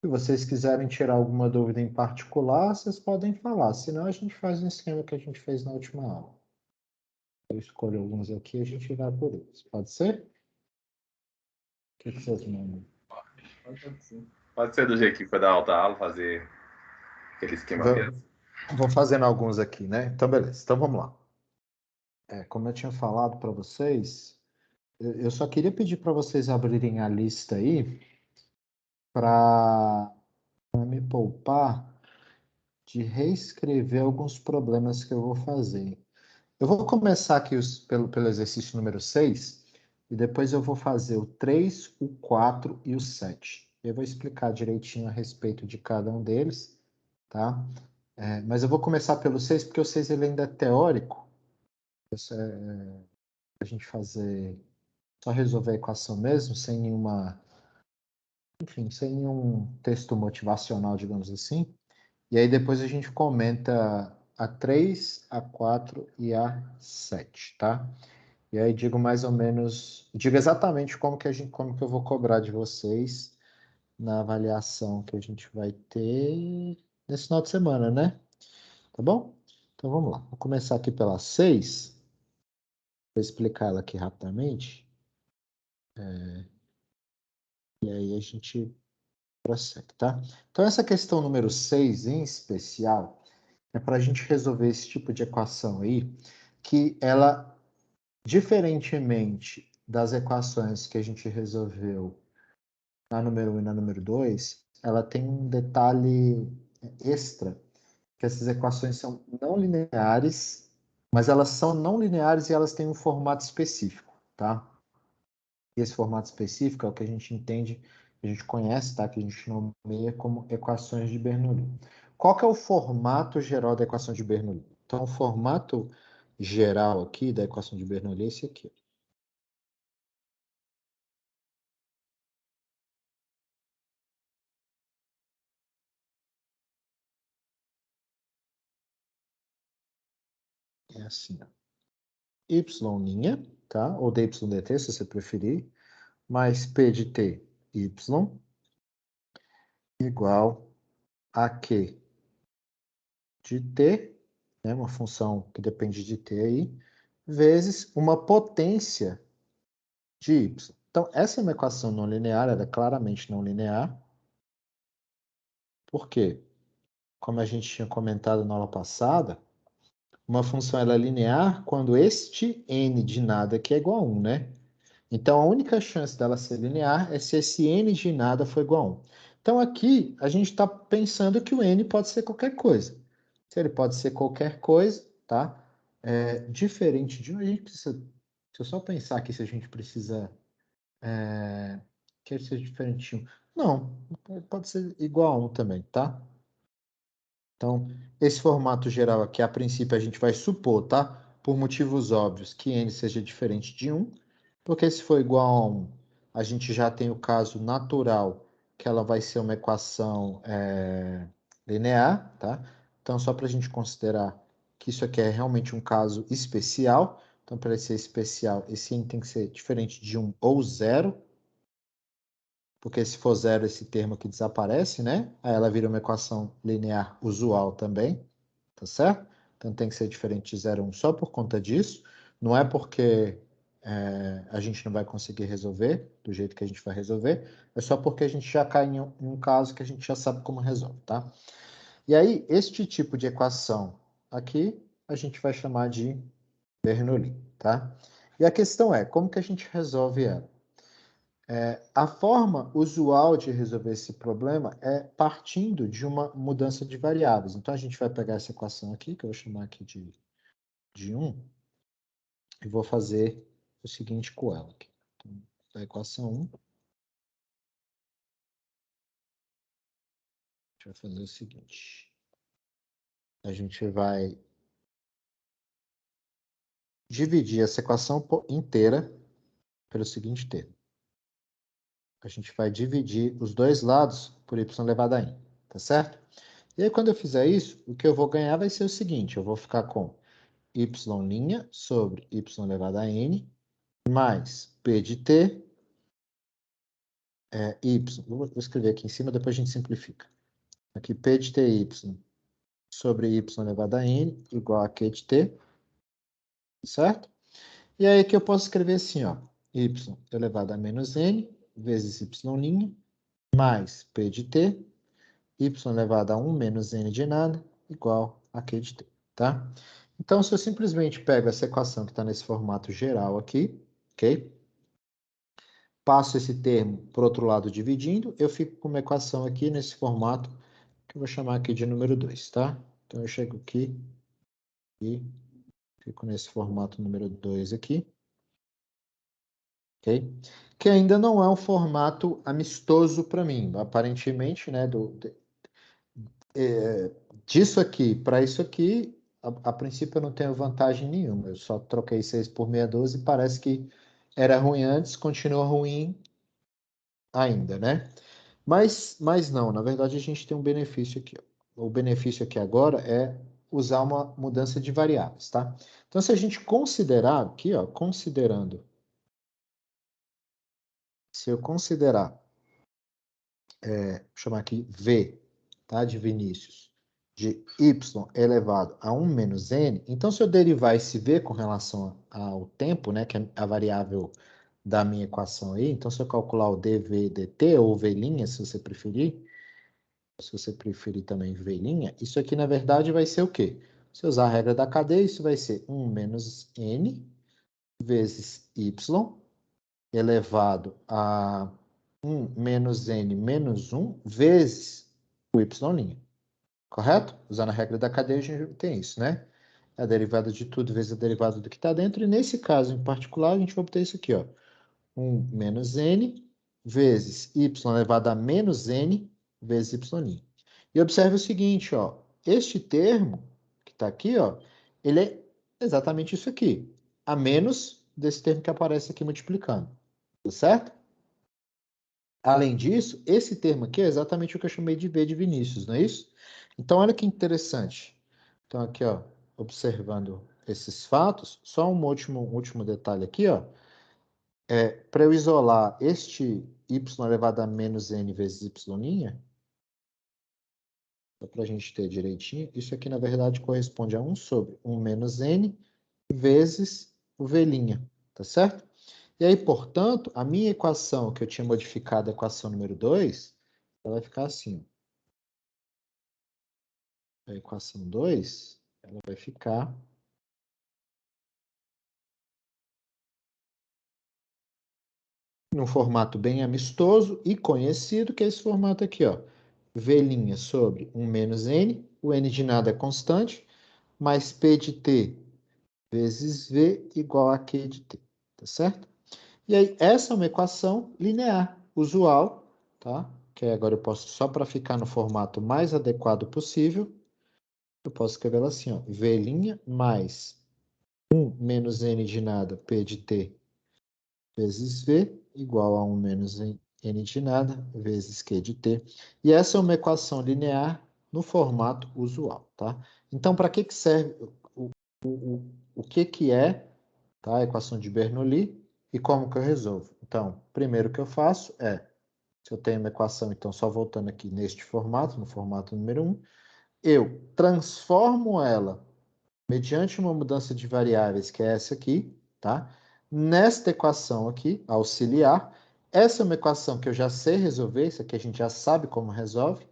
Se vocês quiserem tirar alguma dúvida em particular, vocês podem falar. Senão, a gente faz um esquema que a gente fez na última aula. Eu escolho alguns aqui e a gente vai por eles. Pode ser? O que vocês mandam? Pode ser do jeito que foi da alta aula, fazer aquele esquema mesmo. Vou fazendo alguns aqui, né? Então, beleza. Então, vamos lá. Como eu tinha falado para vocês, eu só queria pedir para vocês abrirem a lista aí para me poupar de reescrever alguns problemas que eu vou fazer. Eu vou começar aqui pelo exercício número 6 e depois eu vou fazer o 3, o 4 e o 7. Eu vou explicar direitinho a respeito de cada um deles, tá? Mas eu vou começar pelo 6 porque o 6 ele ainda é teórico. A gente fazer, só resolver a equação mesmo, sem nenhuma, enfim, sem nenhum texto motivacional, digamos assim. E aí depois a gente comenta a 3, a 4 e a 7, tá? E aí digo mais ou menos, digo exatamente como que eu vou cobrar de vocês na avaliação que a gente vai ter nesse final de semana, né? Tá bom? Então vamos lá. Vou começar aqui pela 6. Vou explicar ela aqui rapidamente. E aí a gente prossegue, tá? Então essa questão número 6 em especial é para a gente resolver esse tipo de equação aí, que ela, diferentemente das equações que a gente resolveu na número 1 e na número 2, ela tem um detalhe extra, que essas equações são não lineares, mas elas são não lineares e elas têm um formato específico, tá? E esse formato específico é o que a gente entende, a gente conhece, tá? Que a gente nomeia como equações de Bernoulli. Qual que é o formato geral da equação de Bernoulli? Então, o formato geral aqui da equação de Bernoulli é esse aqui. É assim, ó. Y', tá? Ou dt, se você preferir, mais P de t, y, igual a Q de t, né? Uma função que depende de t aí, vezes uma potência de y. Então, essa é uma equação não linear, ela é claramente não linear. Por quê? Como a gente tinha comentado na aula passada, uma função ela é linear quando este n de nada aqui é igual a 1, né? Então, a única chance dela ser linear é se esse n de nada for igual a 1. Então, aqui, a gente está pensando que o n pode ser qualquer coisa. Se ele pode ser qualquer coisa, tá? Diferente de 1, a gente precisa... Deixa eu só pensar aqui se a gente precisa... que ele seja diferente de 1. Não, pode ser igual a 1 também, tá? Então, esse formato geral aqui, a princípio, a gente vai supor, tá? Por motivos óbvios, que n seja diferente de 1, porque se for igual a 1, a gente já tem o caso natural, que ela vai ser uma equação linear, tá? Então, só para a gente considerar que isso aqui é realmente um caso especial, então, para ele ser especial, esse n tem que ser diferente de 1 ou 0, porque se for 0, esse termo aqui desaparece, né? Aí ela vira uma equação linear usual também, tá certo? Então tem que ser diferente de 0 a 1 só por conta disso. Não é porque a gente não vai conseguir resolver do jeito que a gente vai resolver, é só porque a gente já cai em um caso que a gente já sabe como resolve, tá? E aí, este tipo de equação aqui, a gente vai chamar de Bernoulli, tá? E a questão é, como que a gente resolve ela? A forma usual de resolver esse problema é partindo de uma mudança de variáveis. Então, a gente vai pegar essa equação aqui, que eu vou chamar aqui de 1, e vou fazer o seguinte com ela. Aqui. Então, a equação 1, a gente vai fazer o seguinte. A gente vai dividir essa equação inteira pelo seguinte termo. A gente vai dividir os dois lados por y elevado a n, tá certo? E aí, quando eu fizer isso, o que eu vou ganhar vai ser o seguinte, eu vou ficar com y' sobre y elevado a n, mais p de t y. Vou escrever aqui em cima, depois a gente simplifica. Aqui, P de ty sobre y elevado a n igual a Q de t, certo? E aí aqui eu posso escrever assim, ó, y elevado a menos n vezes y' mais P de t, y elevado a 1 menos n de nada igual a Q de t, tá? Então, se eu simplesmente pego essa equação que está nesse formato geral aqui, ok? Passo esse termo para o outro lado dividindo, eu fico com uma equação aqui nesse formato que eu vou chamar aqui de número 2, tá? Então, eu chego aqui e fico nesse formato número 2 aqui, ok? Que ainda não é um formato amistoso para mim. Aparentemente, né, disso aqui para isso aqui, a princípio eu não tenho vantagem nenhuma. Eu só troquei 6 por meia dúzia e parece que era ruim antes, continua ruim ainda, né? Mas não, na verdade a gente tem um benefício aqui, ó. O benefício aqui agora é usar uma mudança de variáveis, tá? Então, se a gente considerar aqui, ó, se eu considerar, vou chamar aqui V, tá, de Vinícius, de y elevado a 1 menos n, então se eu derivar esse V com relação ao tempo, né, que é a variável da minha equação aí, então se eu calcular o dv dt, ou V', se você preferir também V', isso aqui na verdade vai ser o quê? Se eu usar a regra da cadeia, isso vai ser 1 menos n vezes y elevado a 1 menos n menos 1 vezes o y'. Correto? Usando a regra da cadeia, a gente tem isso, né? A derivada de tudo vezes a derivada do que está dentro. E nesse caso em particular, a gente vai obter isso aqui, ó. 1 menos n vezes y elevado a menos n vezes y'. E observe o seguinte, ó. Este termo que está aqui, ó, ele é exatamente isso aqui. A menos desse termo que aparece aqui multiplicando. Tá certo? Além disso, esse termo aqui é exatamente o que eu chamei de V de Vinícius, não é isso? Então, olha que interessante. Então, aqui, ó, observando esses fatos, só um último detalhe aqui, ó. Para eu isolar este y elevado a menos n vezes y', só para a gente ter direitinho, isso aqui, na verdade, corresponde a 1 sobre 1 menos n vezes o V', tá certo? E aí, portanto, a minha equação, que eu tinha modificado a equação número 2, ela vai ficar assim. A equação 2, ela vai ficar num formato bem amistoso e conhecido, que é esse formato aqui, ó. V' sobre 1 menos n, o n de nada é constante, mais P de t vezes V igual a Q de t, tá certo? E aí, essa é uma equação linear, usual, tá? Que agora eu posso, só para ficar no formato mais adequado possível, eu posso escrever ela assim, ó, V' mais 1 menos n de nada, P de t, vezes V, igual a 1 menos n de nada, vezes Q de t. E essa é uma equação linear no formato usual, tá? Então, para que serve, o que é, tá, a equação de Bernoulli e como que eu resolvo? Então, primeiro que eu faço é, se eu tenho uma equação, então só voltando aqui neste formato, no formato número 1, eu transformo ela mediante uma mudança de variáveis, que é essa aqui, tá? Nesta equação aqui, auxiliar, essa é uma equação que eu já sei resolver, isso aqui a gente já sabe como resolve,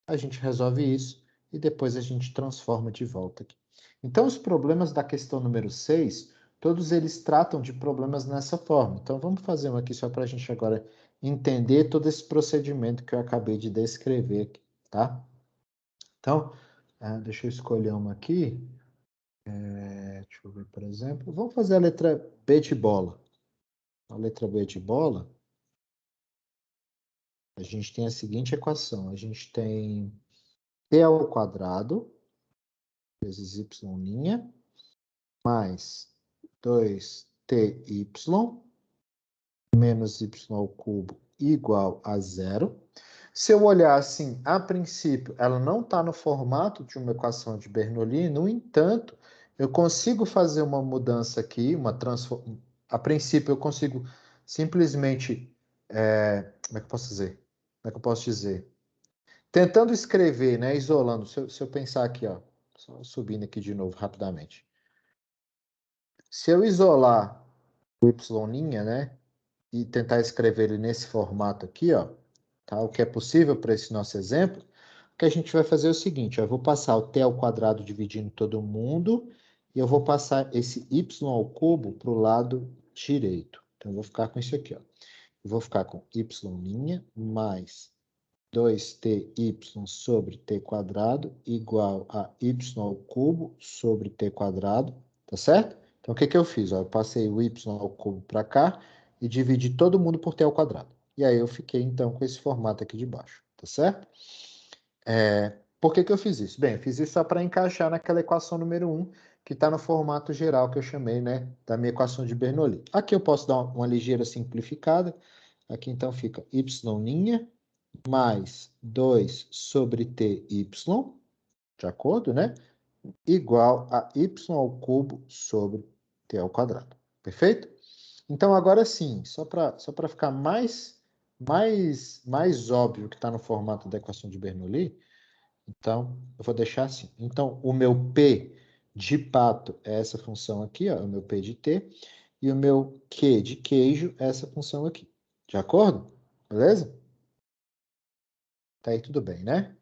a gente resolve isso e depois a gente transforma de volta aqui. Então, os problemas da questão número 6, todos eles tratam de problemas nessa forma. Então, vamos fazer um aqui só para a gente agora entender todo esse procedimento que eu acabei de descrever aqui, tá? Então, deixa eu escolher uma aqui. Deixa eu ver, por exemplo. Vamos fazer a letra B de bola. A letra B de bola, a gente tem a seguinte equação. A gente tem t ao quadrado vezes y' mais 2ty menos y ao cubo igual a 0. Se eu olhar assim, a princípio, ela não está no formato de uma equação de Bernoulli, no entanto, eu consigo fazer uma mudança aqui, a princípio eu consigo simplesmente como é que eu posso dizer? Como é que eu posso dizer? Tentando escrever, né, isolando, se eu pensar aqui, ó, só subindo aqui de novo rapidamente. Se eu isolar o y', né, e tentar escrever ele nesse formato aqui, ó, tá? O que é possível para esse nosso exemplo, o que a gente vai fazer é o seguinte, ó, eu vou passar o t ao quadrado dividindo todo mundo, e eu vou passar esse y ao cubo para o lado direito. Então, eu vou ficar com isso aqui, ó. Eu vou ficar com y' mais 2ty sobre t quadrado igual a y ao cubo sobre t quadrado, tá certo? Então, o que que eu fiz? Ó, eu passei o y ao cubo para cá e dividi todo mundo por t ao quadrado. E aí eu fiquei, então, com esse formato aqui de baixo, tá certo? Por que que eu fiz isso? Bem, eu fiz isso só para encaixar naquela equação número 1, que está no formato geral que eu chamei, né, da minha equação de Bernoulli. Aqui eu posso dar uma ligeira simplificada. Aqui, então, fica y' mais 2 sobre ty, de acordo, né? Igual a y ao cubo sobre t ao quadrado. Perfeito? Então, agora sim, só para ficar mais óbvio que está no formato da equação de Bernoulli, então, eu vou deixar assim. Então, o meu P de pato é essa função aqui, ó, o meu P de T, e o meu Q de queijo é essa função aqui. De acordo? Beleza? Tá aí tudo bem, né?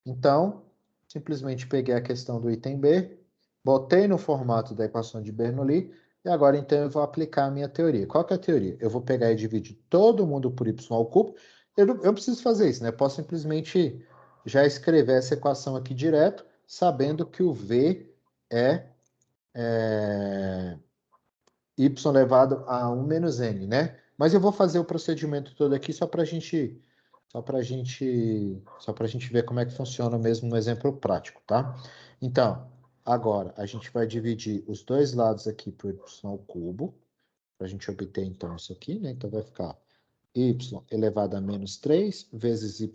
Então, simplesmente peguei a questão do item B, botei no formato da equação de Bernoulli, e agora então eu vou aplicar a minha teoria. Qual que é a teoria? Eu vou pegar e dividir todo mundo por y ao cubo. Eu preciso fazer isso, né? Eu posso simplesmente já escrever essa equação aqui direto, sabendo que o V é y elevado a 1 menos n, né? Mas eu vou fazer o procedimento todo aqui só para a gente ver como é que funciona mesmo no exemplo prático, tá? Então, agora a gente vai dividir os dois lados aqui por y ao cubo, para a gente obter então isso aqui, né? Então vai ficar y elevado a menos 3 vezes y'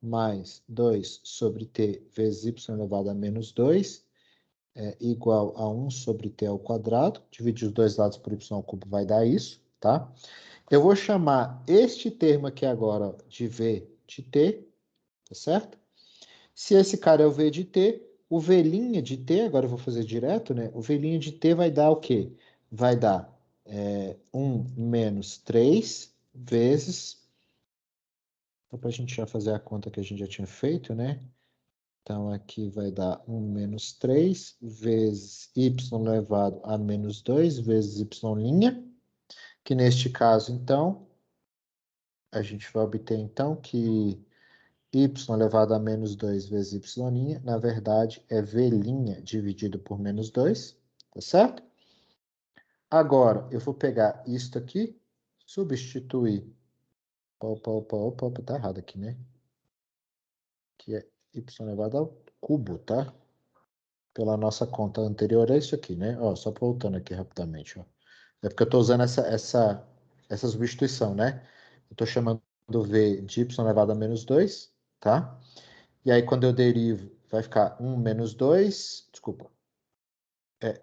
mais 2 sobre t vezes y elevado a menos 2 igual a 1 sobre t ao quadrado. Dividir os dois lados por y ao cubo vai dar isso, tá? Eu vou chamar este termo aqui agora de v de t, tá certo? Se esse cara é o v de t, o v' de t, agora eu vou fazer direto, né? O v' de t vai dar o quê? Vai dar 1 menos 3 vezes... Só para a gente já fazer a conta que a gente já tinha feito, né? Então, aqui vai dar 1 menos 3 vezes y elevado a menos 2 vezes y', que neste caso, então, a gente vai obter, então, que y elevado a menos 2 vezes y', na verdade, é v' dividido por menos 2, tá certo? Agora, eu vou pegar isto aqui, substituir... Opa, tá errado aqui, né? Que é y elevado ao cubo, tá? Pela nossa conta anterior é isso aqui, né? Ó, só voltando aqui rapidamente, ó. É porque eu estou usando essa substituição, né? Eu estou chamando v de y elevado a menos 2, tá? E aí, quando eu derivo, vai ficar 1 menos 2, desculpa,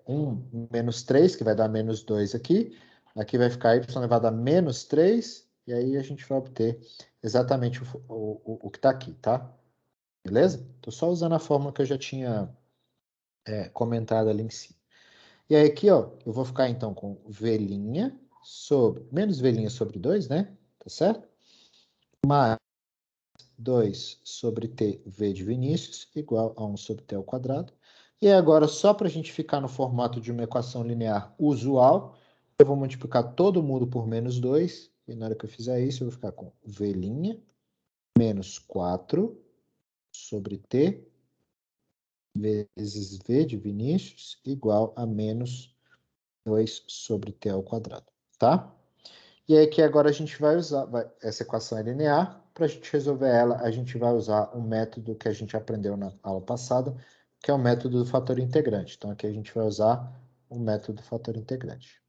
1 menos 3, que vai dar menos 2 aqui. Aqui vai ficar y elevado a menos 3, e aí a gente vai obter exatamente o que está aqui, tá? Beleza? Estou só usando a fórmula que eu já tinha comentado ali em cima. E aí aqui, ó, eu vou ficar então com v' sobre, menos v' sobre 2, né? Tá certo? Mais 2 sobre t v de Vinícius igual a 1 sobre t ao quadrado. E agora, só para a gente ficar no formato de uma equação linear usual, eu vou multiplicar todo mundo por menos 2. E na hora que eu fizer isso, eu vou ficar com v' menos 4 sobre t vezes v de Vinícius igual a menos 2 sobre t ao quadrado, tá? E aí que agora a gente vai usar, essa equação é linear, para a gente resolver ela, a gente vai usar um método que a gente aprendeu na aula passada, que é o método do fator integrante. Então aqui a gente vai usar o método do fator integrante.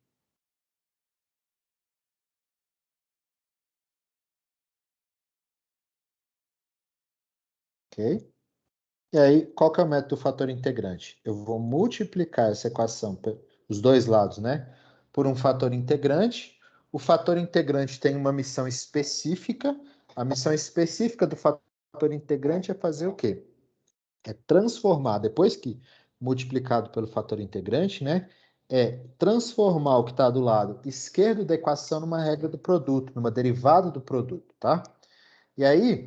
Ok? E aí, qual que é o método do fator integrante? Eu vou multiplicar essa equação, os dois lados, né? Por um fator integrante, o fator integrante tem uma missão específica. A missão específica do fator integrante é fazer o quê? É transformar, depois que multiplicado pelo fator integrante, né? É transformar o que está do lado esquerdo da equação numa regra do produto, numa derivada do produto, tá? E aí,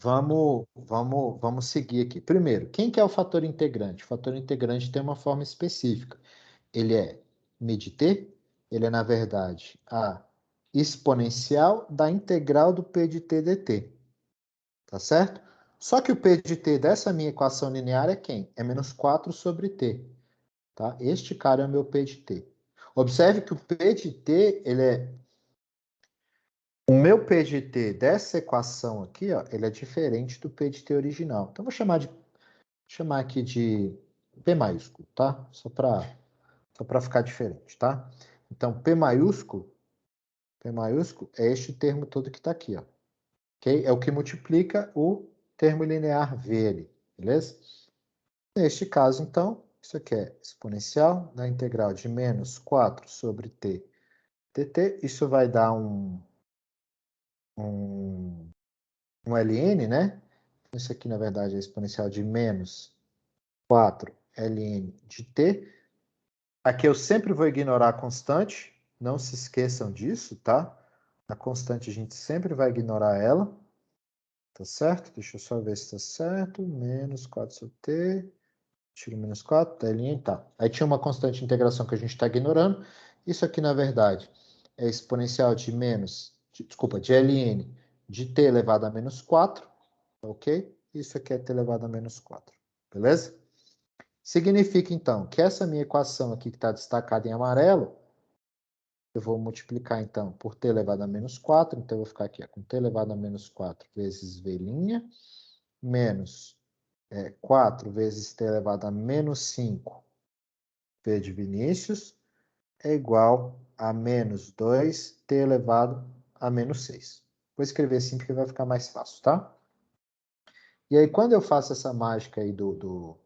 vamos seguir aqui. Primeiro, quem que é o fator integrante? O fator integrante tem uma forma específica. Ele é μ de t, ele é, na verdade, a exponencial da integral do p de t dt. Tá certo? Só que o p de t dessa minha equação linear é quem? É menos 4 sobre t. Tá? Este cara é o meu p de t. Observe que o p de t, ele é... O meu p de t dessa equação aqui, ó, ele é diferente do p de t original. Então, vou chamar aqui de p maiúsculo, tá? Só para ficar diferente, tá? Então, P maiúsculo é este termo todo que está aqui, ó. Okay? É o que multiplica o termo linear V ali, beleza? Neste caso, então, isso aqui é exponencial da integral de menos 4 sobre t dt. Isso vai dar um ln, né? Isso aqui, na verdade, é exponencial de menos 4 ln de t. Aqui eu sempre vou ignorar a constante, não se esqueçam disso, tá? A constante a gente sempre vai ignorar ela, tá certo? Deixa eu só ver se está certo. Menos 4 sobre t, tiro menos 4, telinha e tá. Aí tinha uma constante de integração que a gente está ignorando. Isso aqui, na verdade, é exponencial de de ln de t elevado a menos 4, ok? Isso aqui é t elevado a menos 4, beleza? Significa, então, que essa minha equação aqui que está destacada em amarelo, eu vou multiplicar, então, por t elevado a menos 4. Então, eu vou ficar aqui ó, com t elevado a menos 4 vezes v', menos 4 vezes t elevado a menos 5, v de Vinícius, é igual a menos 2 t elevado a menos 6. Vou escrever assim porque vai ficar mais fácil, tá? E aí, quando eu faço essa mágica aí do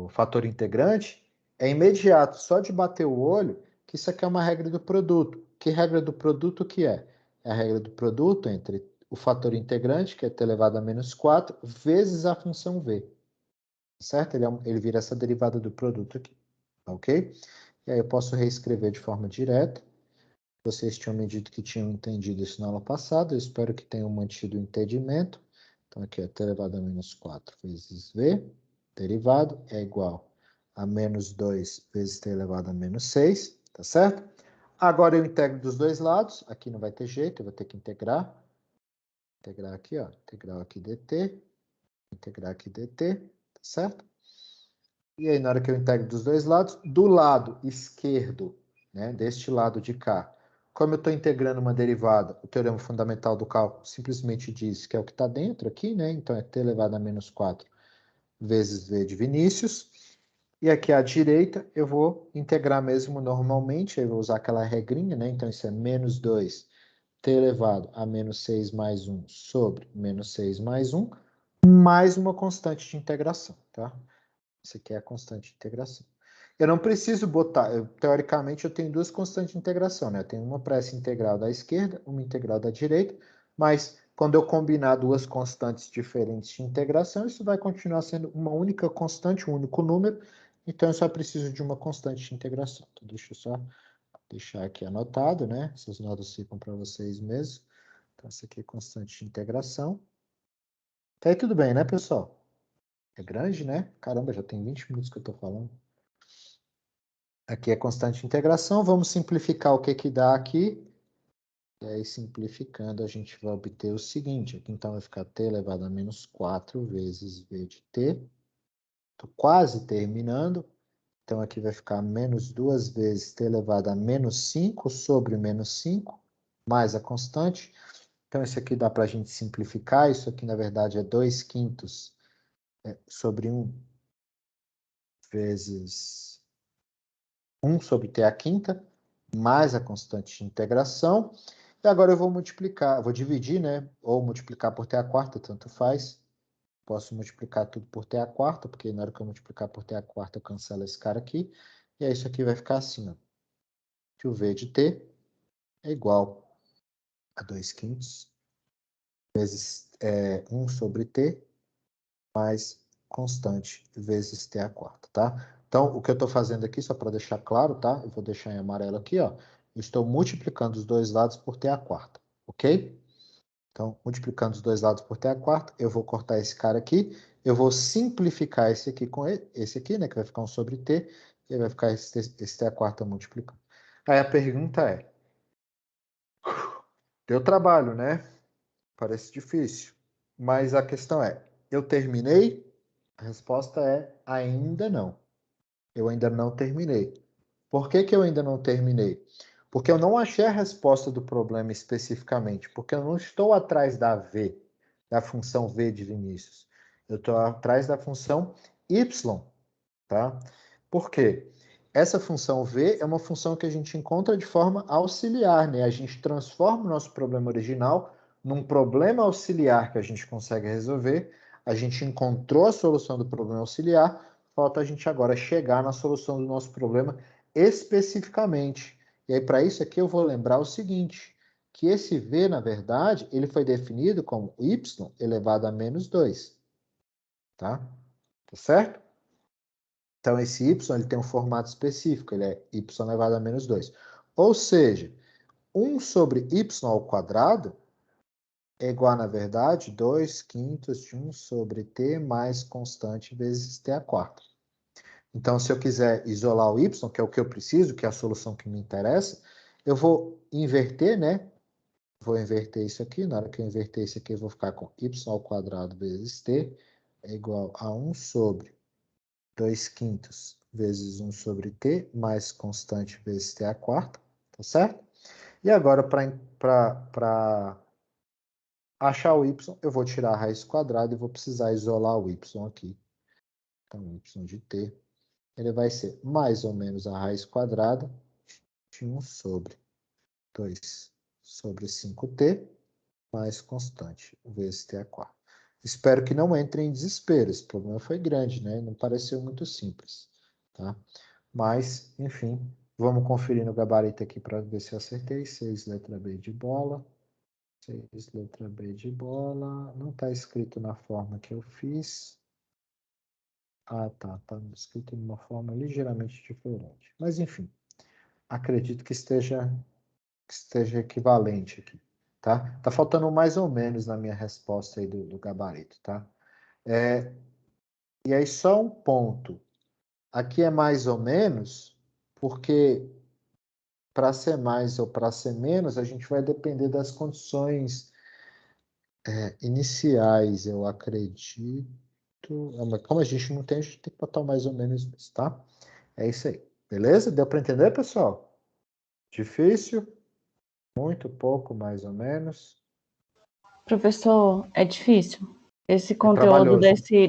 fator integrante, é imediato, só de bater o olho, que isso aqui é uma regra do produto. Que regra do produto que é? É a regra do produto entre o fator integrante, que é t elevado a menos 4, vezes a função v. Certo? Ele vira essa derivada do produto aqui. Ok? E aí eu posso reescrever de forma direta. Vocês tinham me dito que tinham entendido isso na aula passada. Eu espero que tenham mantido o entendimento. Então, aqui é t elevado a menos 4 vezes v, derivado, é igual a menos 2 vezes t elevado a menos 6, tá certo? Agora eu integro dos dois lados. Aqui não vai ter jeito, eu vou ter que integrar. Integrar aqui, ó. Integral aqui dt. Integrar aqui dt, tá certo? E aí, na hora que eu integro dos dois lados, do lado esquerdo, né, deste lado de cá, como eu estou integrando uma derivada, o teorema fundamental do cálculo simplesmente diz que é o que está dentro aqui, né? Então, é t elevado a menos 4 vezes v de Vinícius. E aqui à direita, eu vou integrar mesmo normalmente, eu vou usar aquela regrinha, né? Então, isso é menos 2 t elevado a menos 6 mais 1 sobre menos 6 mais 1, mais uma constante de integração, tá? Isso aqui é a constante de integração. Eu não preciso botar, teoricamente eu tenho duas constantes de integração, né? Eu tenho uma para essa integral da esquerda, uma integral da direita, mas quando eu combinar duas constantes diferentes de integração, isso vai continuar sendo uma única constante, um único número, então eu só preciso de uma constante de integração. Então, deixa eu só deixar aqui anotado, né? Essas notas ficam para vocês mesmos. Então, essa aqui é constante de integração. Tá aí tudo bem, né, pessoal? É grande, né? Caramba, já tem 20 minutos que eu estou falando. Aqui é constante de integração. Vamos simplificar o que que dá aqui. E aí, simplificando, a gente vai obter o seguinte. Aqui, então, vai ficar t elevado a menos 4 vezes v de t. Estou quase terminando. Então, aqui vai ficar menos 2 vezes t elevado a menos 5 sobre menos 5, mais a constante. Então, isso aqui dá para a gente simplificar. Isso aqui, na verdade, é 2/5 sobre 1 vezes 1 sobre t à quinta, mais a constante de integração. E agora eu vou multiplicar, vou dividir, né? Ou multiplicar por t à quarta, tanto faz. Posso multiplicar tudo por t à quarta, porque na hora que eu multiplicar por t à quarta, eu cancelo esse cara aqui. E aí isso aqui vai ficar assim, ó. que o V de t é igual a 2/5 vezes 1 sobre t mais constante vezes t à quarta, tá? Então, o que eu estou fazendo aqui, só para deixar claro, tá? Eu vou deixar em amarelo aqui, ó. Eu estou multiplicando os dois lados por t à quarta, ok? Então, multiplicando os dois lados por t à quarta, eu vou cortar esse cara aqui, eu vou simplificar esse aqui com esse aqui, né? Que vai ficar 1 sobre t, e vai ficar esse t à quarta multiplicando. Aí a pergunta é, deu trabalho, né? Parece difícil. Mas a questão é, eu terminei? A resposta é ainda não. Eu ainda não terminei. Por que que eu ainda não terminei? Porque eu não achei a resposta do problema especificamente, porque eu não estou atrás da v, da função v de Vinícius. Eu estou atrás da função y, tá? Por quê? Essa função v é uma função que a gente encontra de forma auxiliar, né? A gente transforma o nosso problema original num problema auxiliar que a gente consegue resolver. A gente encontrou a solução do problema auxiliar, falta a gente agora chegar na solução do nosso problema especificamente. E aí, para isso aqui, eu vou lembrar o seguinte, que esse v, na verdade, ele foi definido como y elevado a menos 2. Tá? Tá certo? Então, esse y ele tem um formato específico, ele é y elevado a menos 2. Ou seja, 1 sobre y ao quadrado é igual, na verdade, 2/5 de 1 sobre t mais constante vezes t à quarta. Então, se eu quiser isolar o y, que é o que eu preciso, que é a solução que me interessa, eu vou inverter, né? Vou inverter isso aqui. Na hora que eu inverter isso aqui, eu vou ficar com y ao quadrado vezes t é igual a 1 sobre 2/5 vezes 1 sobre t mais constante vezes t à quarta, tá certo? E agora, para achar o y, eu vou tirar a raiz quadrada e vou precisar isolar o y aqui. Então, y de t, ele vai ser mais ou menos a raiz quadrada de 1 sobre 2 sobre 5t mais constante vezes t à quarta. Espero que não entre em desespero. Esse problema foi grande, né? Não pareceu muito simples, tá? Mas, enfim, vamos conferir no gabarito aqui para ver se eu acertei. 6, letra B de bola. 6, letra B de bola. Não está escrito na forma que eu fiz. Ah, tá. Está escrito de uma forma ligeiramente diferente. Mas, enfim, acredito que esteja equivalente aqui, tá? Tá faltando mais ou menos na minha resposta aí do gabarito, tá? E aí, só um ponto. Aqui é mais ou menos, porque para ser mais ou para ser menos, a gente vai depender das condições iniciais, eu acredito. Mas como a gente não tem, a gente tem que botar mais ou menos isso, tá? É isso aí. Beleza? Deu para entender, pessoal? Difícil? Muito pouco, mais ou menos. Professor, é difícil. Esse É conteúdo trabalhoso.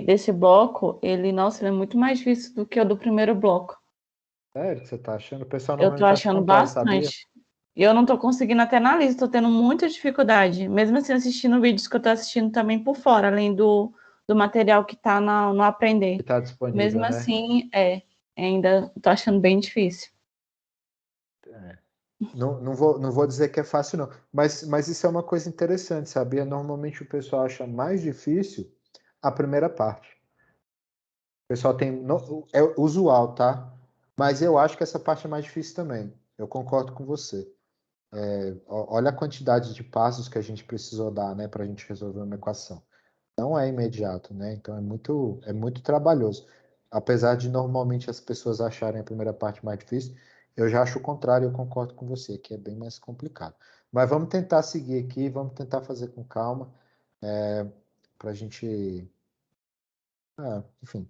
desse bloco, nossa, ele é muito mais difícil do que o do primeiro bloco. Sério que você tá achando? O pessoal Eu tô normalmente acha o achando contrário, sabia? bastante. E eu não tô conseguindo até na lista, tô tendo muita dificuldade. Mesmo assim, assistindo vídeos que eu tô assistindo também por fora, além do material que tá no Aprender. Que tá disponível, Mesmo né? assim, ainda tô achando bem difícil. Não vou dizer que é fácil, não. Mas isso é uma coisa interessante, sabia? Normalmente o pessoal acha mais difícil a primeira parte. O pessoal tem... É usual, tá? Mas eu acho que essa parte é mais difícil também. Eu concordo com você. Olha a quantidade de passos que a gente precisou dar, né, para a gente resolver uma equação. Não é imediato, né? Então é muito trabalhoso. Apesar de normalmente as pessoas acharem a primeira parte mais difícil, eu já acho o contrário, eu concordo com você, que é bem mais complicado. Mas vamos tentar seguir aqui, vamos tentar fazer com calma, para a gente, enfim,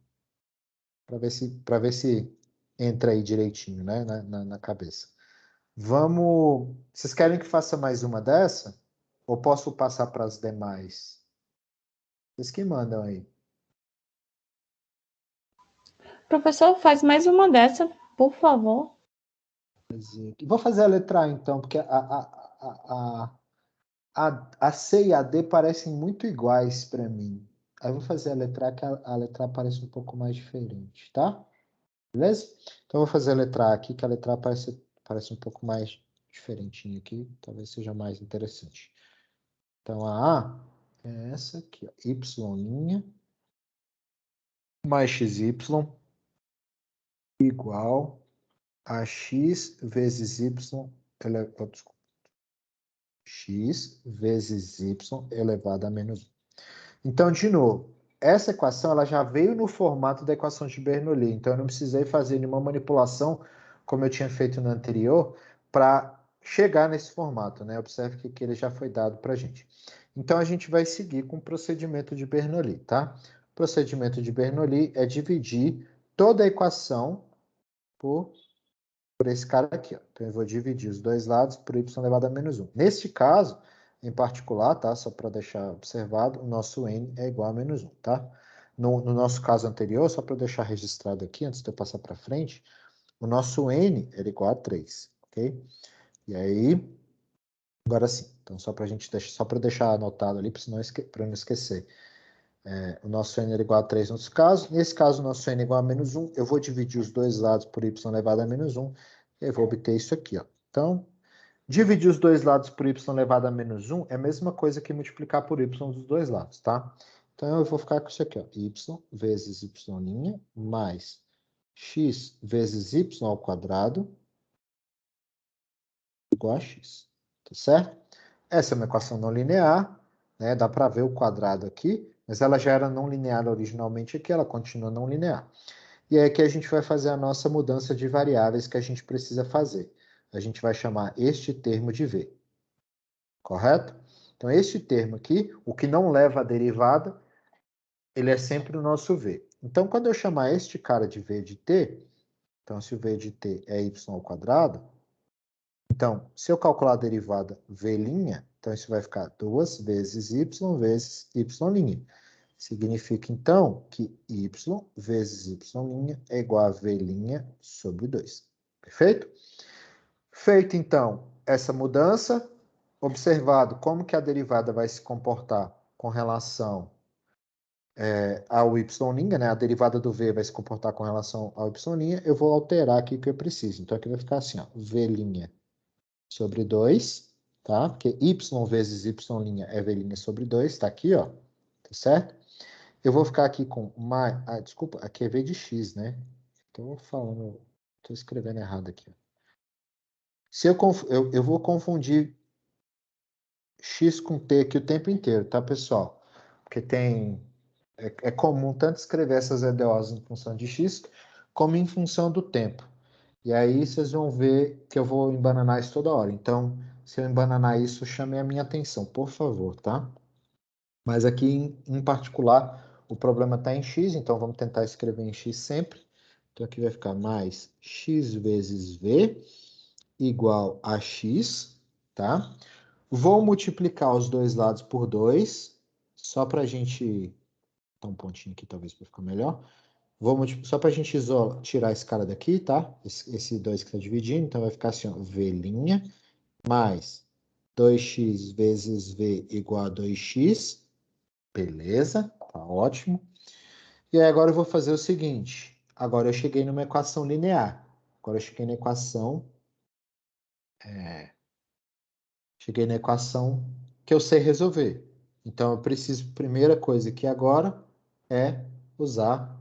para ver se entra aí direitinho, né, na cabeça. Vamos. Vocês querem que faça mais uma dessa? Ou posso passar para as demais? Vocês que mandam aí. Professor, faz mais uma dessa, por favor. Vou fazer a letra A, então, porque a C e a D parecem muito iguais para mim. Aí eu vou fazer a letra A, que a letra A parece um pouco mais diferente, tá? Beleza? Então eu vou fazer a letra A aqui, que a letra A parece parece um pouco mais diferentinho aqui, talvez seja mais interessante. Então, a A é essa aqui, ó, y' mais xy igual a x vezes y, desculpa, x vezes y elevado a menos 1. Então, de novo, essa equação ela já veio no formato da equação de Bernoulli, então eu não precisei fazer nenhuma manipulação, como eu tinha feito no anterior, para chegar nesse formato, né? Observe que aqui ele já foi dado para a gente. Então, a gente vai seguir com o procedimento de Bernoulli, tá? O procedimento de Bernoulli é dividir toda a equação por esse cara aqui, ó. Então, eu vou dividir os dois lados por y elevado a menos 1. Neste caso, em particular, tá? Só para deixar observado, o nosso n é igual a menos 1, tá? No nosso caso anterior, só para deixar registrado aqui, antes de eu passar para frente, o nosso n era igual a 3, ok? E aí, agora sim. Então, só para deixar anotado ali, para não esquecer. O nosso n era igual a 3 no nosso caso. Nesse caso, o nosso n é igual a menos 1. Eu vou dividir os dois lados por y elevado a menos 1. E eu vou obter isso aqui, ó. Então, dividir os dois lados por y elevado a menos 1 é a mesma coisa que multiplicar por y dos dois lados, tá? Então, eu vou ficar com isso aqui, ó. Y vezes y' mais x vezes y ao quadrado igual a x. Tá certo? Essa é uma equação não linear, né? Dá para ver o quadrado aqui, mas ela já era não linear originalmente aqui, ela continua não linear. E é que a gente vai fazer a nossa mudança de variáveis que a gente precisa fazer. A gente vai chamar este termo de v. Correto? Então, este termo aqui, o que não leva a derivada, ele é sempre o nosso v. Então, quando eu chamar este cara de v de t, então, se o v de t é y ao quadrado, então, se eu calcular a derivada v', então isso vai ficar 2 vezes y y'. Significa, então, que y vezes y' é igual a v' sobre 2. Perfeito? Feito, então, essa mudança, observado como que a derivada vai se comportar com relação ao y', né? A derivada do v vai se comportar com relação ao y', eu vou alterar aqui o que eu preciso. Então, aqui vai ficar assim, ó, v' sobre 2, tá? Porque y vezes y' é v' sobre 2, tá aqui, ó, tá certo? Eu vou ficar aqui com mais... desculpa, aqui é v de x, né? Estou escrevendo errado aqui. Se eu vou confundir x com t aqui o tempo inteiro, tá, pessoal? Porque é comum tanto escrever essas EDOs em função de x, como em função do tempo. E aí vocês vão ver que eu vou embananar isso toda hora. Então, se eu embananar isso, chame a minha atenção, por favor, tá? Mas aqui, em particular, o problema está em x, então vamos tentar escrever em x sempre. Então, aqui vai ficar mais x vezes v igual a x, tá? Vou multiplicar os dois lados por 2, só para a gente... Dar um pontinho aqui, talvez, para ficar melhor. Só para a gente tirar esse cara daqui, tá? Esse 2 que está dividindo, então vai ficar assim, ó, v' mais 2x vezes v igual a 2x. Beleza, tá ótimo. E aí agora eu vou fazer o seguinte. Agora eu cheguei numa equação linear. Agora eu cheguei na equação... Cheguei na equação que eu sei resolver. Então eu preciso, primeira coisa aqui agora é usar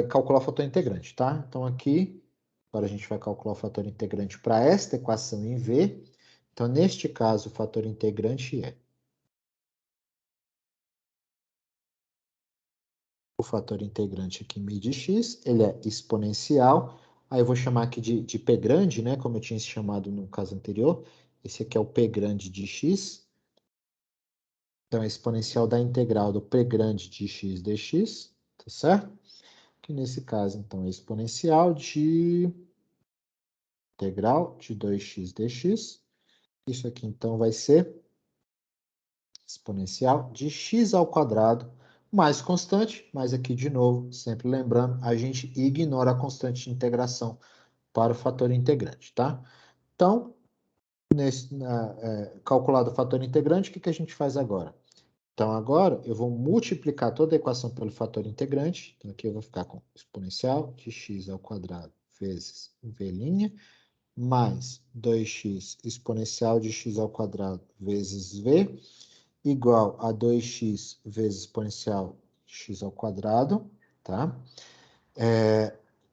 calcular o fator integrante, tá? Então aqui, agora a gente vai calcular o fator integrante para esta equação em V. Então, neste caso, o fator integrante é o fator integrante aqui em de x, ele é exponencial. Aí eu vou chamar aqui de P grande, né? Como eu tinha chamado no caso anterior. Esse aqui é o P grande de x. Então, é exponencial da integral do P grande de x dx, tá certo? Que nesse caso, então, é exponencial de integral de 2x dx. Isso aqui, então, vai ser exponencial de x ao quadrado mais constante, mas aqui, de novo, sempre lembrando, a gente ignora a constante de integração para o fator integrante, tá? Então, calculado o fator integrante, o que a gente faz agora? Então, agora, eu vou multiplicar toda a equação pelo fator integrante. Então, aqui eu vou ficar com exponencial de x ao quadrado vezes v', mais 2x exponencial de x ao quadrado vezes v igual a 2x vezes exponencial de x ao quadrado, tá?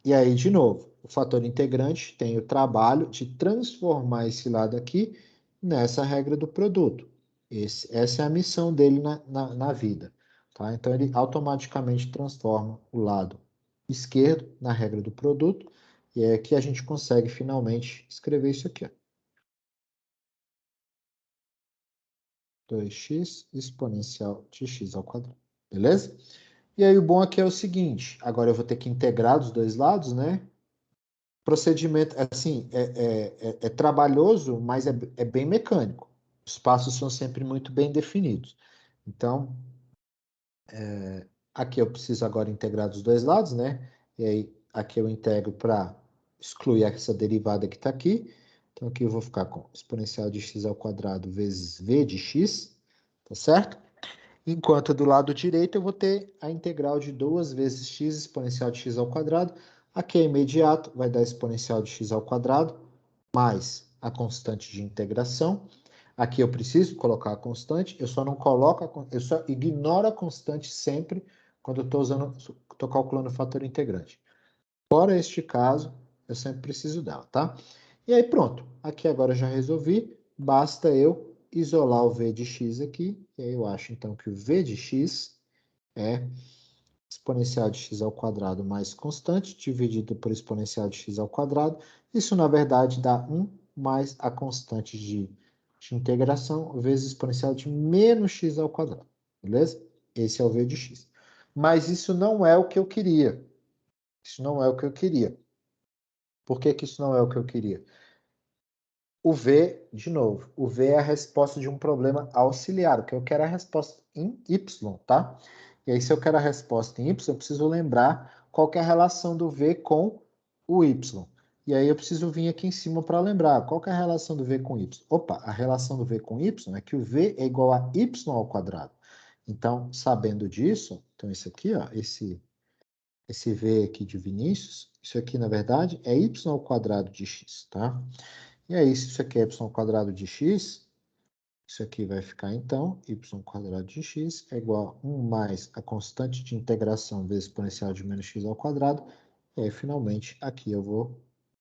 E aí, de novo, o fator integrante tem o trabalho de transformar esse lado aqui nessa regra do produto. Essa é a missão dele na vida, tá? Então, ele automaticamente transforma o lado esquerdo na regra do produto, e é aqui a gente consegue finalmente escrever isso aqui, ó. 2x exponencial de x ao quadrado, beleza? E aí o bom aqui é o seguinte, agora eu vou ter que integrar dos dois lados, né? Procedimento, assim, é trabalhoso, mas é bem mecânico. Os passos são sempre muito bem definidos. Então, aqui eu preciso agora integrar dos dois lados, né? E aí, aqui eu integro para excluir essa derivada que está aqui. Então, aqui eu vou ficar com exponencial de x ao quadrado vezes v de x, tá certo? Enquanto do lado direito eu vou ter a integral de 2 vezes x exponencial de x ao quadrado. Aqui é imediato, vai dar exponencial de x ao quadrado, mais a constante de integração. Aqui eu preciso colocar a constante, eu só não coloco, eu só ignoro a constante sempre quando eu estou calculando o fator integrante. Fora este caso, eu sempre preciso dela, tá? E aí pronto, aqui agora eu já resolvi, basta eu isolar o v de x aqui, e aí eu acho então que o v de x é exponencial de x ao quadrado mais constante, dividido por exponencial de x ao quadrado. Isso, na verdade, dá 1 mais a constante de integração vezes exponencial de menos x ao quadrado, beleza? Esse é o v de x. Mas isso não é o que eu queria. Isso não é o que eu queria. Por que que isso não é o que eu queria? O V, de novo, o V é a resposta de um problema auxiliar. O que eu quero é a resposta em Y, tá? E aí, se eu quero a resposta em Y, eu preciso lembrar qual que é a relação do V com o Y. E aí eu preciso vir aqui em cima para lembrar qual que é a relação do V com Y. Opa, a relação do V com Y é que o V é igual a Y ao quadrado. Então, sabendo disso, então esse aqui, ó, esse V aqui de Vinícius, isso aqui, na verdade, é Y ao quadrado de X, tá? E aí, se isso aqui é y ao quadrado de x, isso aqui vai ficar, então, y ao quadrado de x é igual a 1 mais a constante de integração vezes exponencial de menos x ao quadrado. E aí, finalmente, aqui eu vou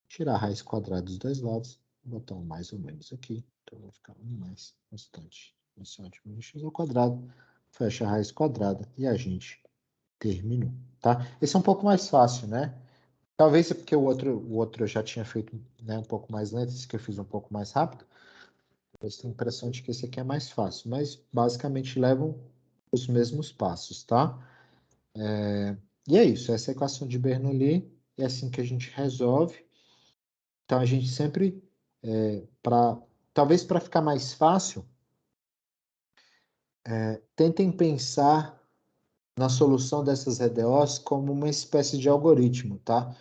tirar a raiz quadrada dos dois lados, botar um mais ou menos aqui. Então, vai ficar 1 mais constante exponencial de menos x ao quadrado. Fecha a raiz quadrada e a gente terminou, tá? Esse é um pouco mais fácil, né? Talvez é porque o outro eu já tinha feito, né, um pouco mais lento, esse que eu fiz um pouco mais rápido. Eu tenho a impressão de que esse aqui é mais fácil, mas basicamente levam os mesmos passos, tá? E é isso, essa é a equação de Bernoulli, é assim que a gente resolve. Então a gente sempre, talvez para ficar mais fácil, tentem pensar na solução dessas EDOs como uma espécie de algoritmo, tá?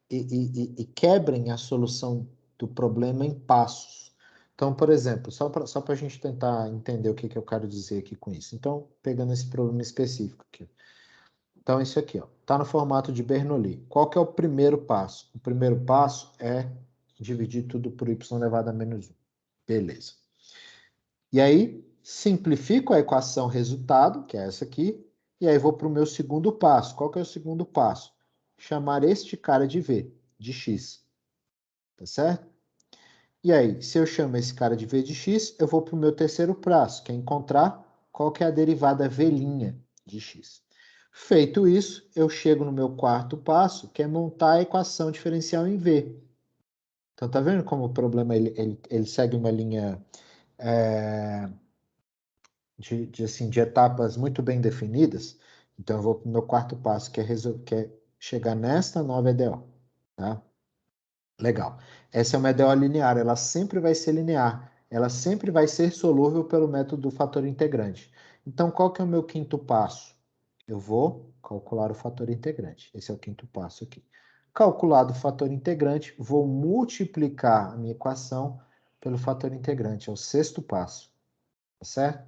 E quebrem a solução do problema em passos. Então, por exemplo, só para a gente tentar entender o que eu quero dizer aqui com isso. Então, pegando esse problema específico aqui. Então, isso aqui, ó, está no formato de Bernoulli. Qual que é o primeiro passo? O primeiro passo é dividir tudo por y elevado a menos 1. Beleza. E aí, simplifico a equação resultado, que é essa aqui, e aí vou para o meu segundo passo. Qual que é o segundo passo? Chamar este cara de v, de x. Tá certo? E aí, se eu chamo esse cara de v de x, eu vou para o meu terceiro passo, que é encontrar qual que é a derivada v' de x. Feito isso, eu chego no meu quarto passo, que é montar a equação diferencial em v. Então, tá vendo como o problema ele segue uma linha de etapas muito bem definidas? Então, eu vou para o meu quarto passo, que é chegar nesta nova EDO. Tá? Legal. Essa é uma EDO linear, ela sempre vai ser linear, ela sempre vai ser solúvel pelo método do fator integrante. Então, qual que é o meu quinto passo? Eu vou calcular o fator integrante. Esse é o quinto passo aqui. Calculado o fator integrante, vou multiplicar a minha equação pelo fator integrante. É o sexto passo. Tá certo?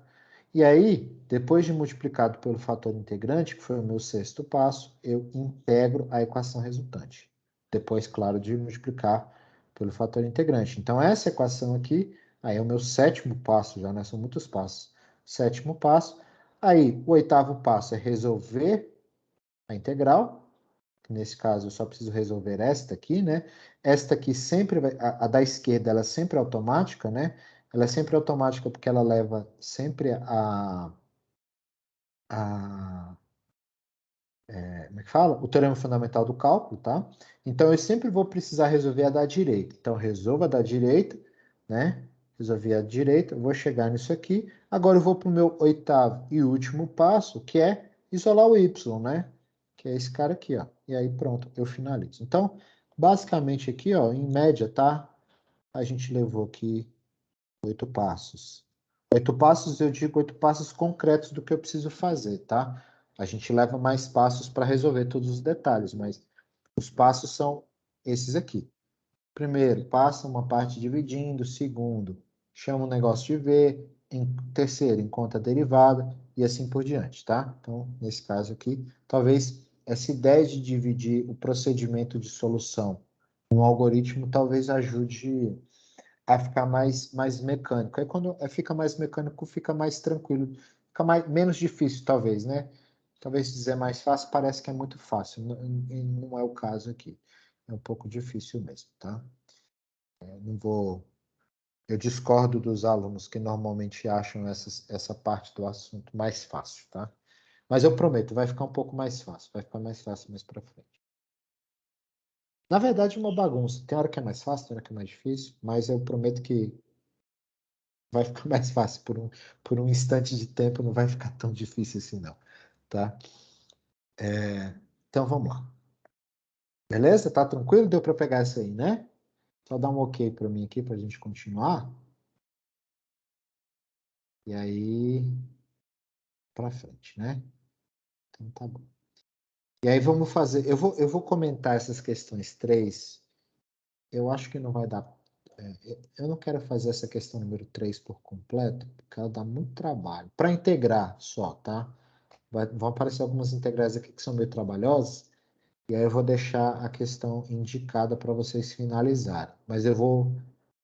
E aí, depois de multiplicado pelo fator integrante, que foi o meu sexto passo, eu integro a equação resultante. Depois, claro, de multiplicar pelo fator integrante. Então, essa equação aqui, aí é o meu sétimo passo já, né? São muitos passos. Sétimo passo. Aí, o oitavo passo é resolver a integral. Nesse caso, eu só preciso resolver esta aqui, né? Esta aqui sempre vai... A da esquerda, ela é sempre automática, né? Ela é sempre automática porque ela leva sempre como é que fala? O teorema fundamental do cálculo, tá? Então, eu sempre vou precisar resolver a da direita. Então, resolva a da direita, né? Resolvi a direita, eu vou chegar nisso aqui. Agora, eu vou para o meu oitavo e último passo, que é isolar o y, né? Que é esse cara aqui, ó. E aí, pronto, eu finalizo. Então, basicamente aqui, ó, em média, tá? A gente levou aqui 8 passos. 8 passos, eu digo 8 passos concretos do que eu preciso fazer, tá? A gente leva mais passos para resolver todos os detalhes, mas os passos são esses aqui. Primeiro, passa uma parte dividindo. Segundo, chama o negócio de V. Terceiro, encontra a derivada e assim por diante, tá? Então, nesse caso aqui, talvez essa ideia de dividir o procedimento de solução no algoritmo talvez ajude a ficar mais mecânico. Aí quando fica mais mecânico, fica mais tranquilo, fica menos difícil, talvez, né? Talvez dizer mais fácil parece que é muito fácil, não é o caso aqui. É um pouco difícil mesmo, tá? Eu discordo dos alunos que normalmente acham essa parte do assunto mais fácil, tá? Mas eu prometo, vai ficar um pouco mais fácil, vai ficar mais fácil mais para frente. Na verdade, é uma bagunça. Tem hora que é mais fácil, tem hora que é mais difícil, mas eu prometo que vai ficar mais fácil por um instante de tempo, não vai ficar tão difícil assim não, tá? Então vamos lá. Beleza? Tá tranquilo? Deu para pegar isso aí, né? Só dá um ok para mim aqui para a gente continuar. E aí, para frente, né? Então tá bom. E aí vamos fazer. Eu vou comentar essas questões 3. Eu acho que não vai dar. Eu não quero fazer essa questão número 3 por completo, porque ela dá muito trabalho. Para integrar só, tá? Vão aparecer algumas integrais aqui que são meio trabalhosas, e aí eu vou deixar a questão indicada para vocês finalizarem. Mas eu vou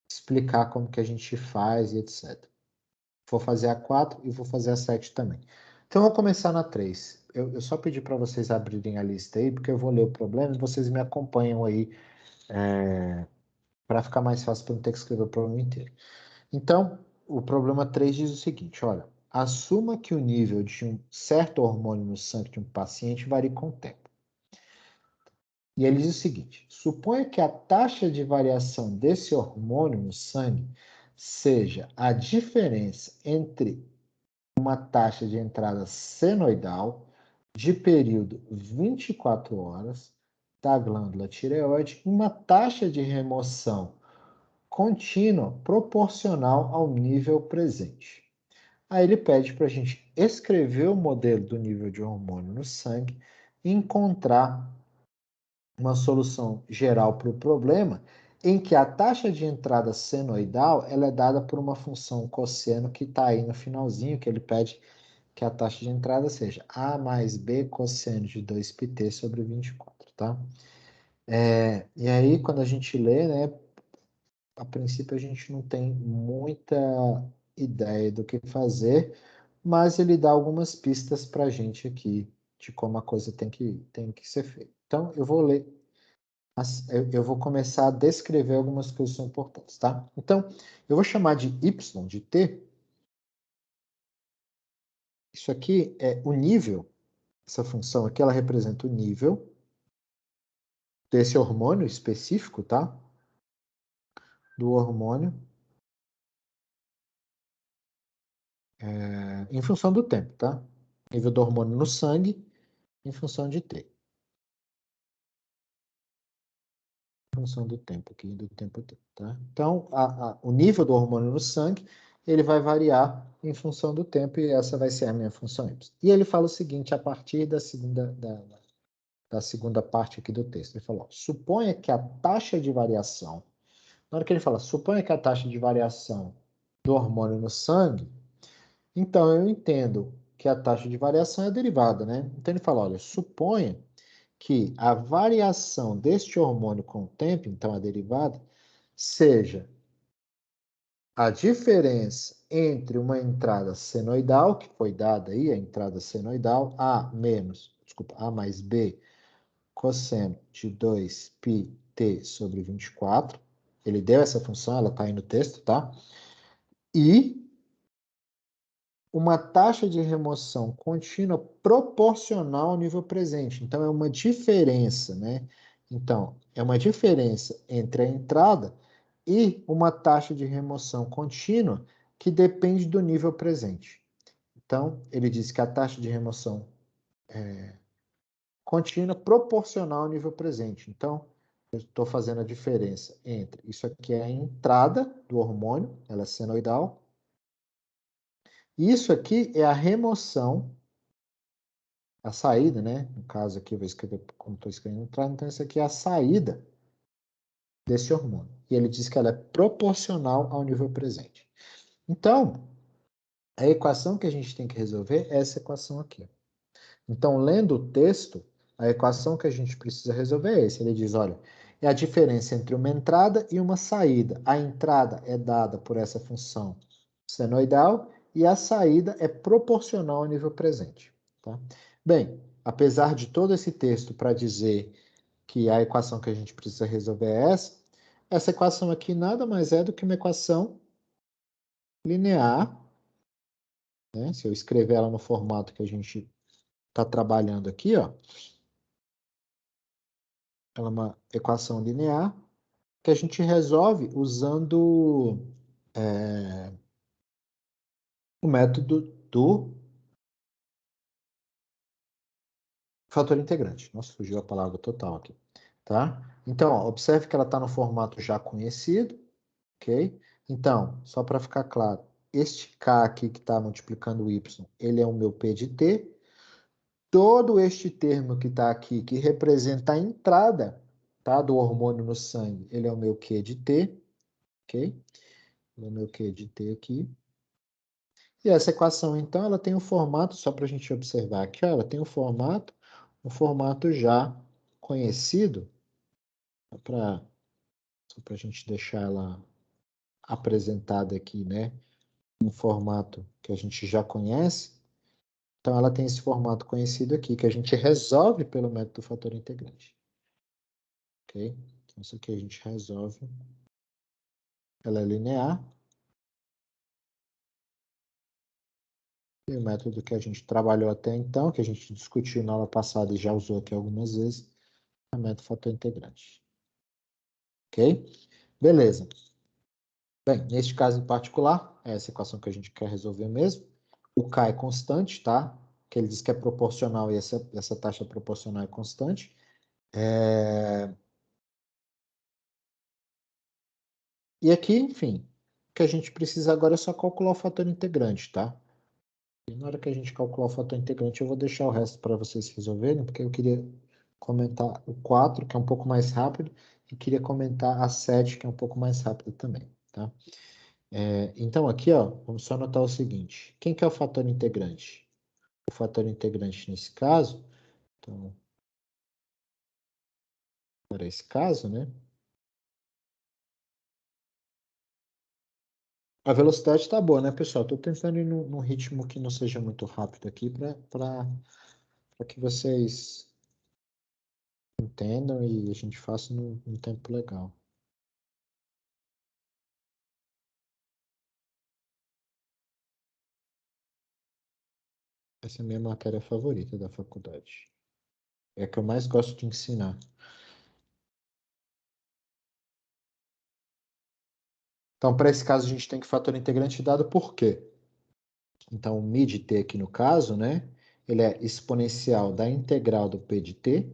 explicar como que a gente faz e etc. Vou fazer a 4 e vou fazer a 7 também. Então, eu vou começar na 3. Eu só pedi para vocês abrirem a lista aí, porque eu vou ler o problema e vocês me acompanham aí para ficar mais fácil para não ter que escrever o problema inteiro. Então, o problema 3 diz o seguinte, olha, assuma que o nível de um certo hormônio no sangue de um paciente varia com o tempo. E ele diz o seguinte, suponha que a taxa de variação desse hormônio no sangue seja a diferença entre uma taxa de entrada senoidal de período 24 horas da glândula tireoide e uma taxa de remoção contínua proporcional ao nível presente. Aí ele pede para a gente escrever o modelo do nível de hormônio no sangue e encontrar uma solução geral para o problema em que a taxa de entrada senoidal ela é dada por uma função cosseno que está aí no finalzinho, que ele pede que a taxa de entrada seja A mais B cosseno de 2πt sobre 24, tá? E aí, quando a gente lê, né, a princípio a gente não tem muita ideia do que fazer, mas ele dá algumas pistas para a gente aqui de como a coisa tem que ser feita. Então, eu vou ler, eu vou começar a descrever algumas coisas importantes, tá? Então, eu vou chamar de y de t. Isso aqui é o nível, essa função aqui, ela representa o nível desse hormônio específico, tá? Do hormônio em função do tempo, tá? Nível do hormônio no sangue em função de T. Em função do tempo aqui, do tempo T, tá? Então, o nível do hormônio no sangue, ele vai variar em função do tempo e essa vai ser a minha função Y. E ele fala o seguinte, a partir da segunda parte aqui do texto. Ele falou, suponha que a taxa de variação, na hora que ele fala, suponha que a taxa de variação do hormônio no sangue, então eu entendo que a taxa de variação é a derivada, né? Então ele fala, olha, suponha que a variação deste hormônio com o tempo, então a derivada, seja a diferença entre uma entrada senoidal, que foi dada aí, a entrada senoidal, A mais B, cosseno de 2πt sobre 24. Ele deu essa função, ela está aí no texto, tá? E uma taxa de remoção contínua proporcional ao nível presente. Então, é uma diferença, né? Então, é uma diferença entre a entrada e uma taxa de remoção contínua que depende do nível presente. Então, ele diz que a taxa de remoção contínua proporcional ao nível presente. Então, eu estou fazendo a diferença entre isso aqui é a entrada do hormônio, ela é senoidal, e isso aqui é a remoção, a saída, né? No caso aqui, eu vou escrever como estou escrevendo entrada, então isso aqui é a saída desse hormônio. E ele diz que ela é proporcional ao nível presente. Então, a equação que a gente tem que resolver é essa equação aqui. Então, lendo o texto, a equação que a gente precisa resolver é essa. Ele diz, olha, é a diferença entre uma entrada e uma saída. A entrada é dada por essa função senoidal e a saída é proporcional ao nível presente. Tá? Bem, apesar de todo esse texto para dizer que a equação que a gente precisa resolver é essa equação aqui nada mais é do que uma equação linear, né? Se eu escrever ela no formato que a gente está trabalhando aqui, ó, ela é uma equação linear que a gente resolve usando o método do fator integrante. Nossa, fugiu a palavra total aqui, tá? Então, ó, observe que ela está no formato já conhecido, ok? Então, só para ficar claro, este K aqui que está multiplicando o Y, ele é o meu P de T. Todo este termo que está aqui, que representa a entrada, tá, do hormônio no sangue, ele é o meu Q de T, ok? O meu Q de T aqui. E essa equação, então, ela tem um formato, só para a gente observar aqui, ó, ela tem um formato já conhecido, só para a gente deixar ela apresentada aqui, né? Um formato que a gente já conhece. Então, ela tem esse formato conhecido aqui, que a gente resolve pelo método do fator integrante. Ok? Então, isso aqui a gente resolve. Ela é linear. E o método que a gente trabalhou até então, que a gente discutiu na aula passada e já usou aqui algumas vezes, é o método fator integrante. Ok? Beleza. Bem, neste caso em particular, é essa equação que a gente quer resolver mesmo. O K é constante, tá? Que ele diz que é proporcional e essa taxa proporcional é constante. E aqui, enfim, o que a gente precisa agora é só calcular o fator integrante, tá? E na hora que a gente calcular o fator integrante, eu vou deixar o resto para vocês resolverem, porque eu queria comentar o 4, que é um pouco mais rápido, e queria comentar a 7, que é um pouco mais rápido também, tá? Então, aqui, ó, vamos só anotar o seguinte. Quem que é o fator integrante? O fator integrante nesse caso, então, para esse caso, né? A velocidade está boa, né, pessoal? Estou tentando ir num ritmo que não seja muito rápido aqui para que vocês entendam e a gente faça num tempo legal. Essa é a minha matéria favorita da faculdade. É a que eu mais gosto de ensinar. Então, para esse caso, a gente tem que fator integrante dado por quê? Então, o μ de t aqui no caso, né? Ele é exponencial da integral do p de t,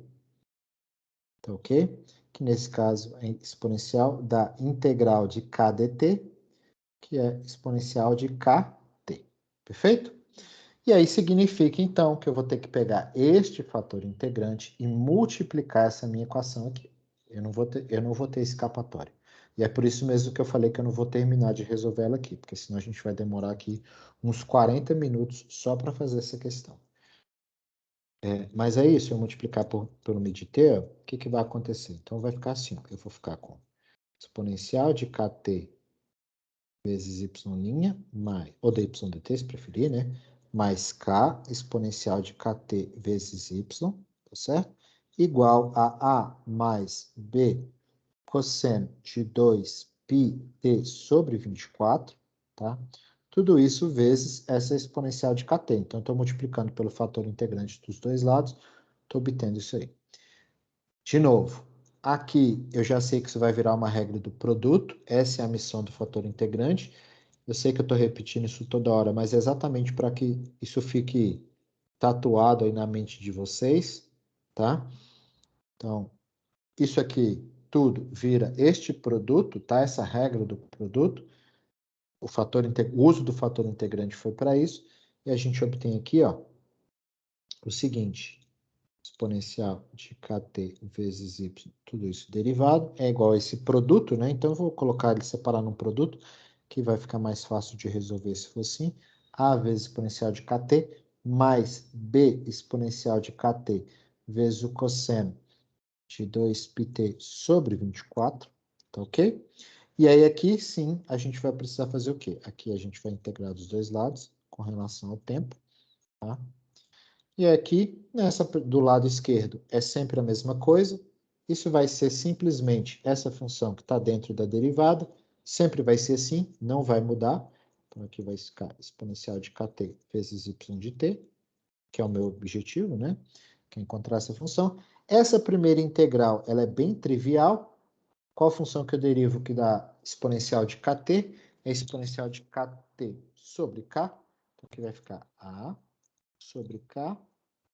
tá ok? Que nesse caso é exponencial da integral de k dt, que é exponencial de kt. Perfeito? E aí significa, então, que eu vou ter que pegar este fator integrante e multiplicar essa minha equação aqui. Eu não vou ter escapatória. E é por isso mesmo que eu falei que eu não vou terminar de resolver ela aqui, porque senão a gente vai demorar aqui uns 40 minutos só para fazer essa questão. Mas é isso, eu multiplicar pelo μ de t, o que vai acontecer? Então vai ficar assim, ó, eu vou ficar com exponencial de kt vezes y' mais, ou de y dt, se preferir, né? Mais k exponencial de kt vezes y, tá certo? Igual a A mais B cosseno de 2πt sobre 24, tá? Tudo isso vezes essa exponencial de kt. Então, estou multiplicando pelo fator integrante dos dois lados, estou obtendo isso aí. De novo, aqui eu já sei que isso vai virar uma regra do produto, essa é a missão do fator integrante. Eu sei que eu estou repetindo isso toda hora, mas é exatamente para que isso fique tatuado aí na mente de vocês, tá? Então, isso aqui tudo vira este produto, tá? Essa regra do produto. O uso do fator integrante foi para isso. E a gente obtém aqui, ó, o seguinte. Exponencial de kt vezes y, tudo isso derivado, é igual a esse produto, né? Então, eu vou colocar ele separado num produto, que vai ficar mais fácil de resolver se for assim. A vezes exponencial de kt, mais b exponencial de kt vezes o cosseno de 2πt sobre 24, tá ok? E aí aqui, sim, a gente vai precisar fazer o quê? Aqui a gente vai integrar dos dois lados, com relação ao tempo, tá? E aqui, do lado esquerdo, é sempre a mesma coisa. Isso vai ser simplesmente essa função que está dentro da derivada. Sempre vai ser assim, não vai mudar. Então, aqui vai ficar exponencial de kt vezes y de t, que é o meu objetivo, né? Que é encontrar essa função. Essa primeira integral, ela é bem trivial. Qual função que eu derivo que dá exponencial de kt? É exponencial de kt sobre k. Então, aqui vai ficar a sobre k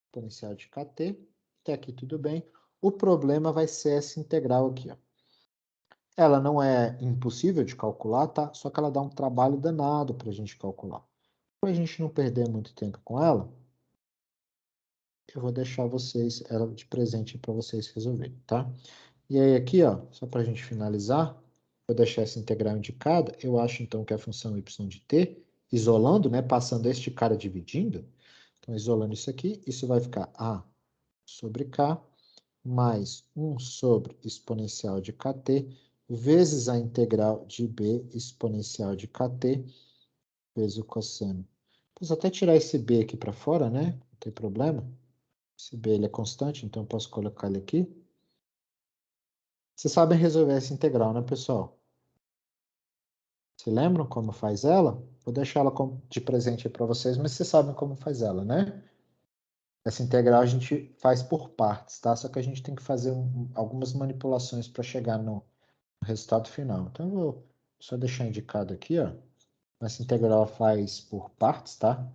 exponencial de kt, até aqui tudo bem. O problema vai ser essa integral aqui, ó. Ela não é impossível de calcular, tá? Só que ela dá um trabalho danado para a gente calcular. Para a gente não perder muito tempo com ela, eu vou deixar vocês ela de presente para vocês resolverem, tá? E aí aqui, ó, só para a gente finalizar, vou deixar essa integral indicada. Eu acho então que a função y de t, isolando, né, passando este cara dividindo, então isolando isso aqui, isso vai ficar a sobre k mais 1 sobre exponencial de kt vezes a integral de b exponencial de kt vezes o cosseno. Posso até tirar esse b aqui para fora, né? Não tem problema. Esse b ele é constante, então eu posso colocar ele aqui. Vocês sabem resolver essa integral, né, pessoal? Se lembram como faz ela? Vou deixar ela de presente para vocês, mas vocês sabem como faz ela, né? Essa integral a gente faz por partes, tá? Só que a gente tem que fazer algumas manipulações para chegar no resultado final. Então, eu vou só deixar indicado aqui, ó. Essa integral faz por partes, tá?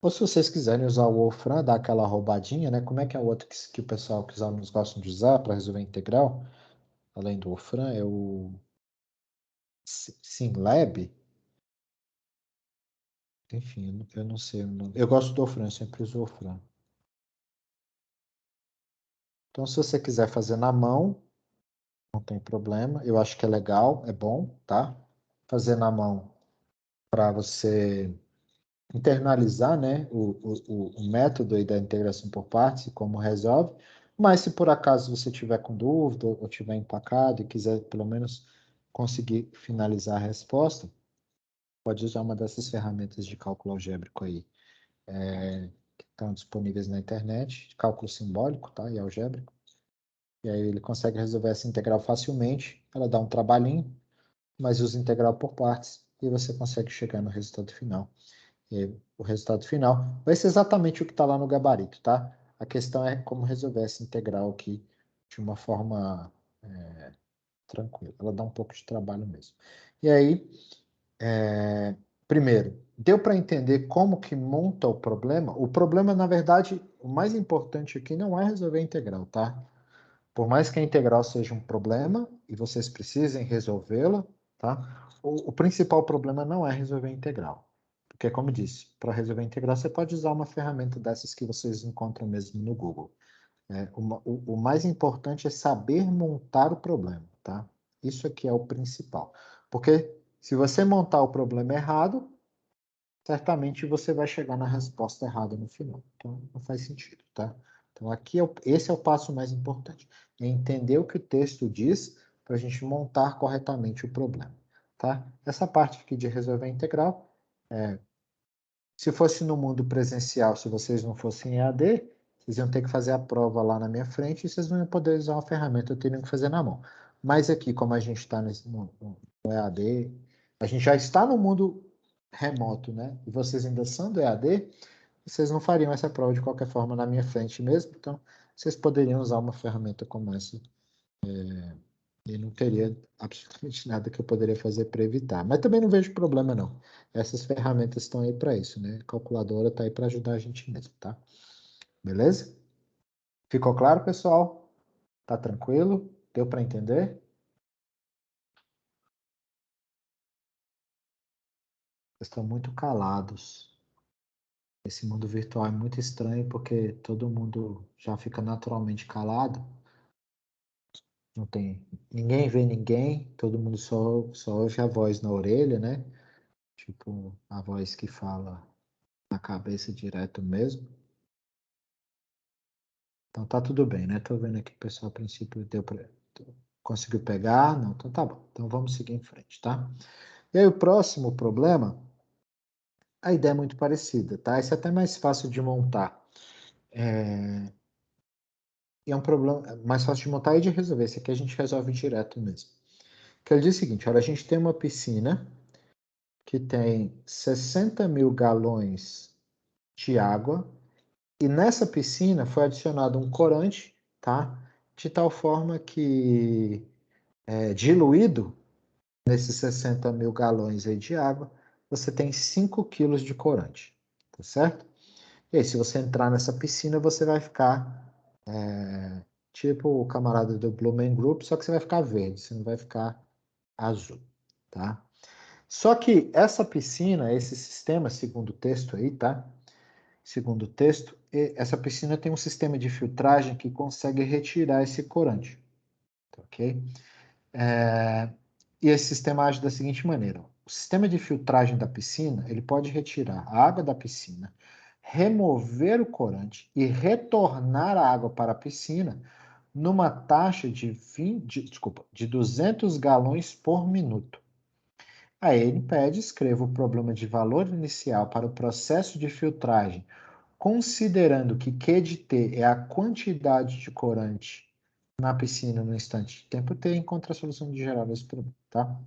Ou se vocês quiserem usar o Wolfram, dar aquela roubadinha, né? Como é que é o outro que o pessoal, que os alunos gostam de usar para resolver a integral? Além do Wolfram, é o Simlab. Enfim, eu não sei o nome. Eu gosto do Wolfram, eu sempre uso o Wolfram. Então, se você quiser fazer na mão, não tem problema. Eu acho que é legal, é bom, tá? Fazer na mão para você internalizar, né, o método aí da integração por partes e como resolve. Mas se por acaso você tiver com dúvida ou tiver empacado e quiser pelo menos conseguir finalizar a resposta, pode usar uma dessas ferramentas de cálculo algébrico aí, que estão disponíveis na internet, de cálculo simbólico, tá? E algébrico. E aí ele consegue resolver essa integral facilmente. Ela dá um trabalhinho, mas usa integral por partes e você consegue chegar no resultado final. E aí, o resultado final vai ser exatamente o que está lá no gabarito, tá? A questão é como resolver essa integral aqui de uma forma tranquila. Ela dá um pouco de trabalho mesmo. E aí, primeiro, deu para entender como que monta o problema? O problema, na verdade, o mais importante aqui não é resolver a integral, tá? Por mais que a integral seja um problema e vocês precisem resolvê-la, tá? O principal problema não é resolver a integral. Porque, como eu disse, para resolver a integral você pode usar uma ferramenta dessas que vocês encontram mesmo no Google. O mais importante é saber montar o problema, tá? Isso aqui é o principal. Porque se você montar o problema errado, certamente você vai chegar na resposta errada no final. Então, não faz sentido, tá? Então, aqui esse é o passo mais importante. É entender o que o texto diz para a gente montar corretamente o problema. Tá? Essa parte aqui de resolver integral, se fosse no mundo presencial, se vocês não fossem EAD, vocês iam ter que fazer a prova lá na minha frente e vocês não iam poder usar uma ferramenta, eu teria que fazer na mão. Mas aqui, como a gente está no EAD, a gente já está no mundo remoto, né? E vocês ainda são do EAD, vocês não fariam essa prova de qualquer forma na minha frente mesmo, então vocês poderiam usar uma ferramenta como essa e não teria absolutamente nada que eu poderia fazer para evitar. Mas também não vejo problema, não. Essas ferramentas estão aí para isso, né? A calculadora está aí para ajudar a gente mesmo, tá? Beleza? Ficou claro, pessoal? Tá tranquilo? Deu para entender? Vocês estão muito calados. Esse mundo virtual é muito estranho porque todo mundo já fica naturalmente calado. Não tem, ninguém vê ninguém, todo mundo só ouve a voz na orelha, né? Tipo, a voz que fala na cabeça direto mesmo. Então tá tudo bem, né? Tô vendo aqui que o pessoal, a princípio, conseguiu pegar. Não, então tá bom. Então vamos seguir em frente, tá? E aí o próximo problema, a ideia é muito parecida, tá? Esse é até mais fácil de montar. E é um problema mais fácil de montar e de resolver. Esse aqui a gente resolve direto mesmo. Que ele diz o seguinte, olha, a gente tem uma piscina que tem 60 mil galões de água e nessa piscina foi adicionado um corante, tá? De tal forma que diluído nesses 60 mil galões aí de água, você tem 5 quilos de corante, tá certo? E aí, se você entrar nessa piscina, você vai ficar tipo o camarada do Blue Man Group, só que você vai ficar verde, você não vai ficar azul, tá? Só que essa piscina, esse sistema, segundo o texto aí, tá? Segundo o texto, essa piscina tem um sistema de filtragem que consegue retirar esse corante, tá, ok? E esse sistema age da seguinte maneira: o sistema de filtragem da piscina, ele pode retirar a água da piscina, remover o corante e retornar a água para a piscina numa taxa de 200 galões por minuto. A NPED escreva o problema de valor inicial para o processo de filtragem, considerando que Q de T é a quantidade de corante na piscina no instante de tempo T, encontra a solução de geral desse problema, tá?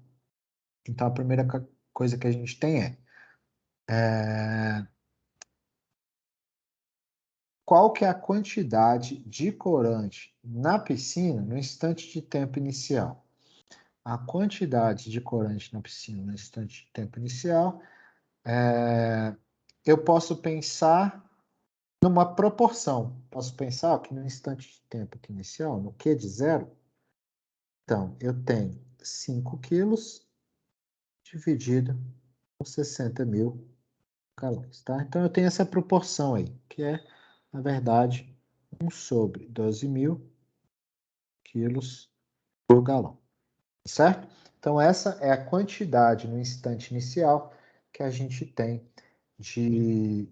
Então, a primeira coisa que a gente tem qual que é a quantidade de corante na piscina no instante de tempo inicial? A quantidade de corante na piscina no instante de tempo inicial, eu posso pensar numa proporção. Posso pensar que no instante de tempo inicial, no Q de zero, então, eu tenho 5 quilos dividido por 60 mil galões, tá? Então, eu tenho essa proporção aí, que é, na verdade, 1 sobre 12 mil quilos por galão, certo? Então, essa é a quantidade no instante inicial que a gente tem de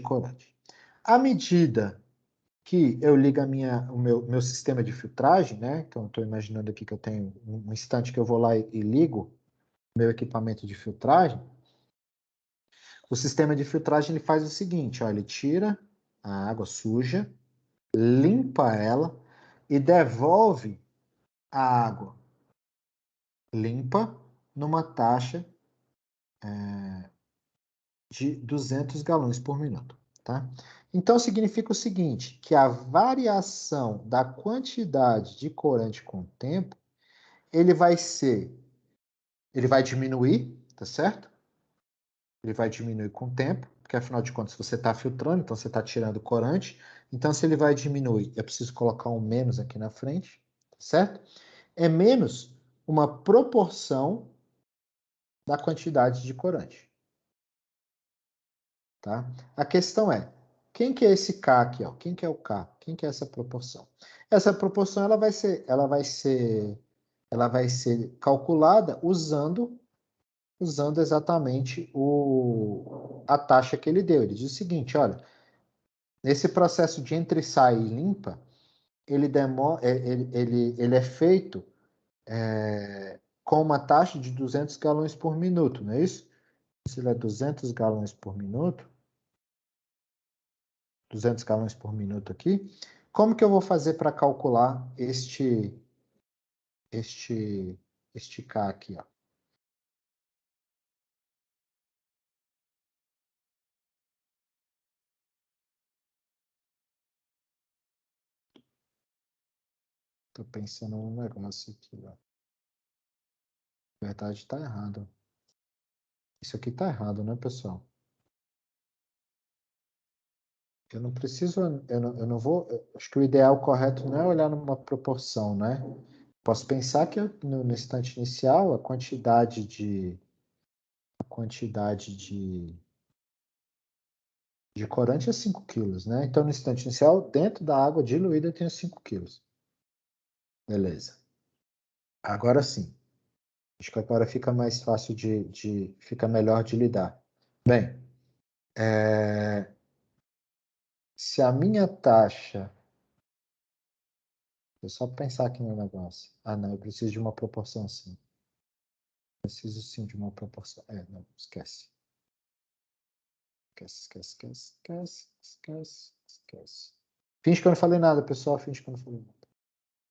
corante. À medida que eu ligo o meu sistema de filtragem, né? Então, estou imaginando aqui que eu tenho um instante que eu vou lá e ligo meu equipamento de filtragem. O sistema de filtragem ele faz o seguinte, ó, ele tira a água suja, limpa ela e devolve a água limpa numa taxa de 200 galões por minuto, tá? Então, significa o seguinte, que a variação da quantidade de corante com o tempo, ele vai diminuir, tá certo? Ele vai diminuir com o tempo, porque afinal de contas você está filtrando, então você está tirando corante. Então, se ele vai diminuir, eu preciso colocar um menos aqui na frente, tá certo? É menos uma proporção da quantidade de corante. Tá? A questão é, quem que é esse K aqui? Ó? Quem que é o K? Quem que é essa proporção? Essa proporção ela vai ser calculada usando exatamente a taxa que ele deu. Ele diz o seguinte, olha, Esse processo de entra e sai e limpa, ele é feito com uma taxa de 200 galões por minuto, não é isso? Se ele é 200 galões por minuto, 200 galões por minuto aqui, como que eu vou fazer para calcular este K aqui, ó? Tô pensando num negócio aqui, ó. Na verdade, tá errado. Isso aqui tá errado, né, pessoal? Eu não preciso, eu não vou. Acho que o ideal correto não é olhar numa proporção, né? Posso pensar que no instante inicial a quantidade de corante é 5 quilos, né? Então, no instante inicial, dentro da água diluída, eu tenho 5 quilos. Beleza. Agora sim. Acho que agora fica mais fácil fica melhor de lidar. Bem, se a minha taxa. Deixa eu só pensar aqui no negócio. Ah, não, eu preciso de uma proporção sim. Preciso sim de uma proporção. Não, esquece. Esquece. Finge que eu não falei nada, pessoal. Finge que eu não falei nada.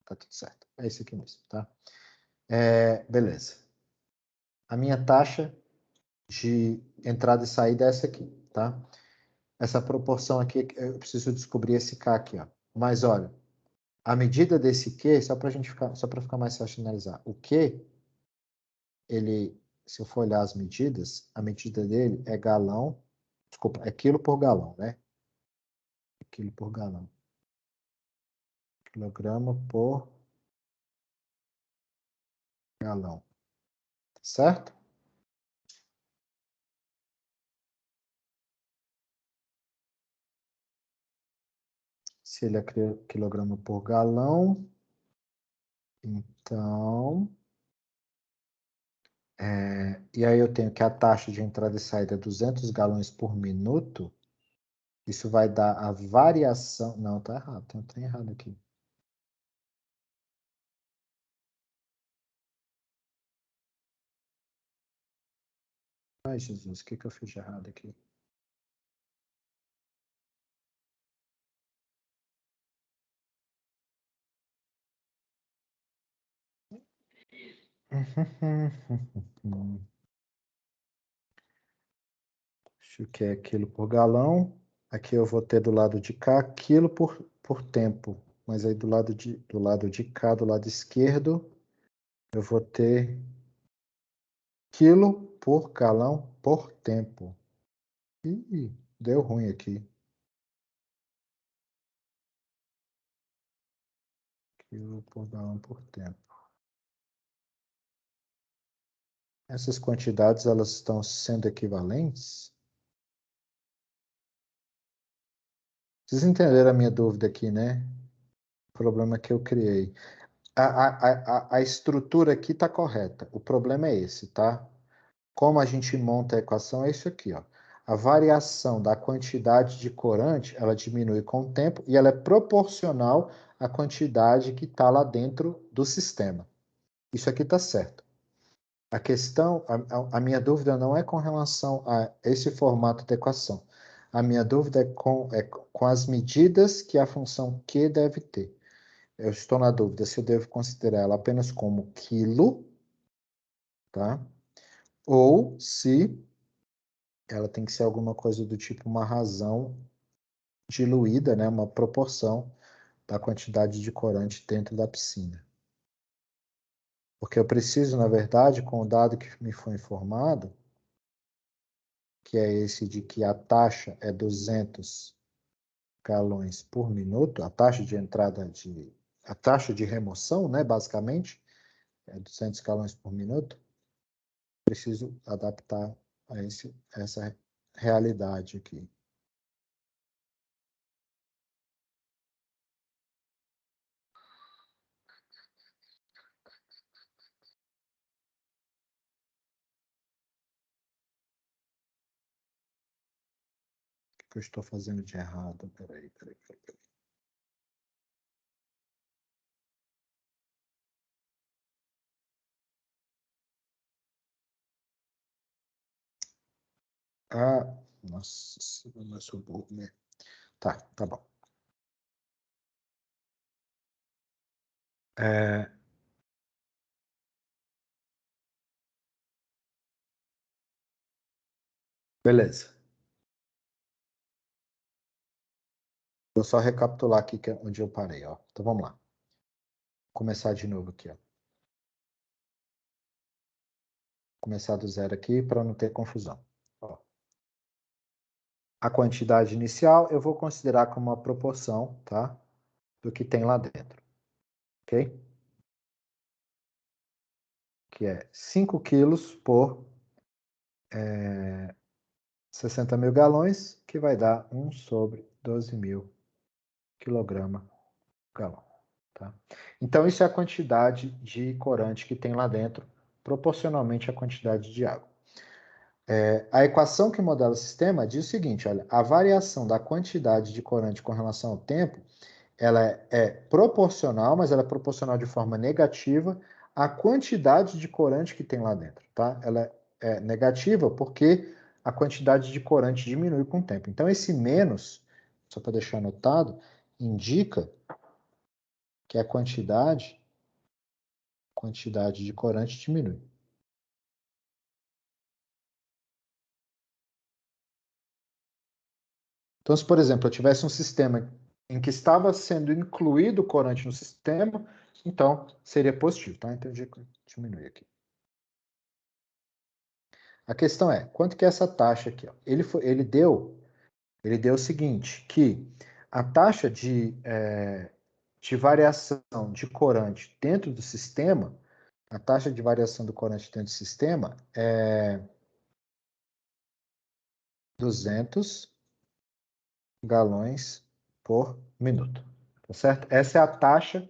Tá tudo certo. É isso aqui mesmo, tá? Beleza. A minha taxa de entrada e saída é essa aqui, tá? Essa proporção aqui, eu preciso descobrir esse K aqui, ó. Mas olha, a medida desse Q, só para ficar mais fácil de analisar, o Q, se eu for olhar as medidas, a medida dele é galão, desculpa, é quilo por galão, né? É quilo por galão. Quilograma por galão. Certo? Se ele é quilograma por galão, então... e aí eu tenho que a taxa de entrada e saída é 200 galões por minuto. Isso vai dar a variação... Não, tá errado. Tem um trem errado aqui. Ai, Jesus, o que eu fiz de errado aqui? Acho que é quilo por galão. Aqui eu vou ter do lado de cá quilo por tempo. Mas aí do lado de cá, do lado esquerdo, eu vou ter quilo por galão por tempo. Ih, deu ruim aqui. Quilo por galão por tempo. Essas quantidades, elas estão sendo equivalentes? Vocês entenderam a minha dúvida aqui, né? O problema que eu criei. A estrutura aqui está correta. O problema é esse, tá? Como a gente monta a equação é isso aqui, ó. A variação da quantidade de corante, ela diminui com o tempo e ela é proporcional à quantidade que está lá dentro do sistema. Isso aqui está certo. A questão, a minha dúvida não é com relação a esse formato de equação. A minha dúvida é com as medidas que a função Q deve ter. Eu estou na dúvida se eu devo considerar ela apenas como quilo, tá? Ou se ela tem que ser alguma coisa do tipo uma razão diluída, né? Uma proporção da quantidade de corante dentro da piscina. Porque eu preciso, na verdade, com o dado que me foi informado, que é esse de que a taxa é 200 galões por minuto, a taxa de entrada a taxa de remoção, né, basicamente, é 200 galões por minuto, preciso adaptar a essa realidade aqui. que eu estou fazendo de errado? Peraí. Ah, nossa, eu sou burro mesmo. Tá bom. Beleza. Vou só recapitular aqui onde eu parei, ó. Então vamos lá. Vou começar de novo aqui, ó. Começar do zero aqui para não ter confusão. Ó. A quantidade inicial eu vou considerar como uma proporção, tá? Do que tem lá dentro. Ok? Que é 5 quilos por 60 mil galões, que vai dar 1 sobre 12.000 quilograma galão. Tá? Então, isso é a quantidade de corante que tem lá dentro, proporcionalmente à quantidade de água. A equação que modela o sistema diz o seguinte, olha, a variação da quantidade de corante com relação ao tempo, ela é proporcional, mas ela é proporcional de forma negativa à quantidade de corante que tem lá dentro, tá? Ela é negativa porque a quantidade de corante diminui com o tempo. Então, esse menos, só para deixar anotado, indica que a quantidade de corante diminui. Então, se, por exemplo, eu tivesse um sistema em que estava sendo incluído corante no sistema, então seria positivo, tá? Então, diminui aqui. A questão é, quanto que é essa taxa aqui? Ó? Ele deu o seguinte, que a taxa de variação de corante dentro do sistema, a taxa de variação do corante dentro do sistema é 200 galões por minuto, tá certo? Essa é a taxa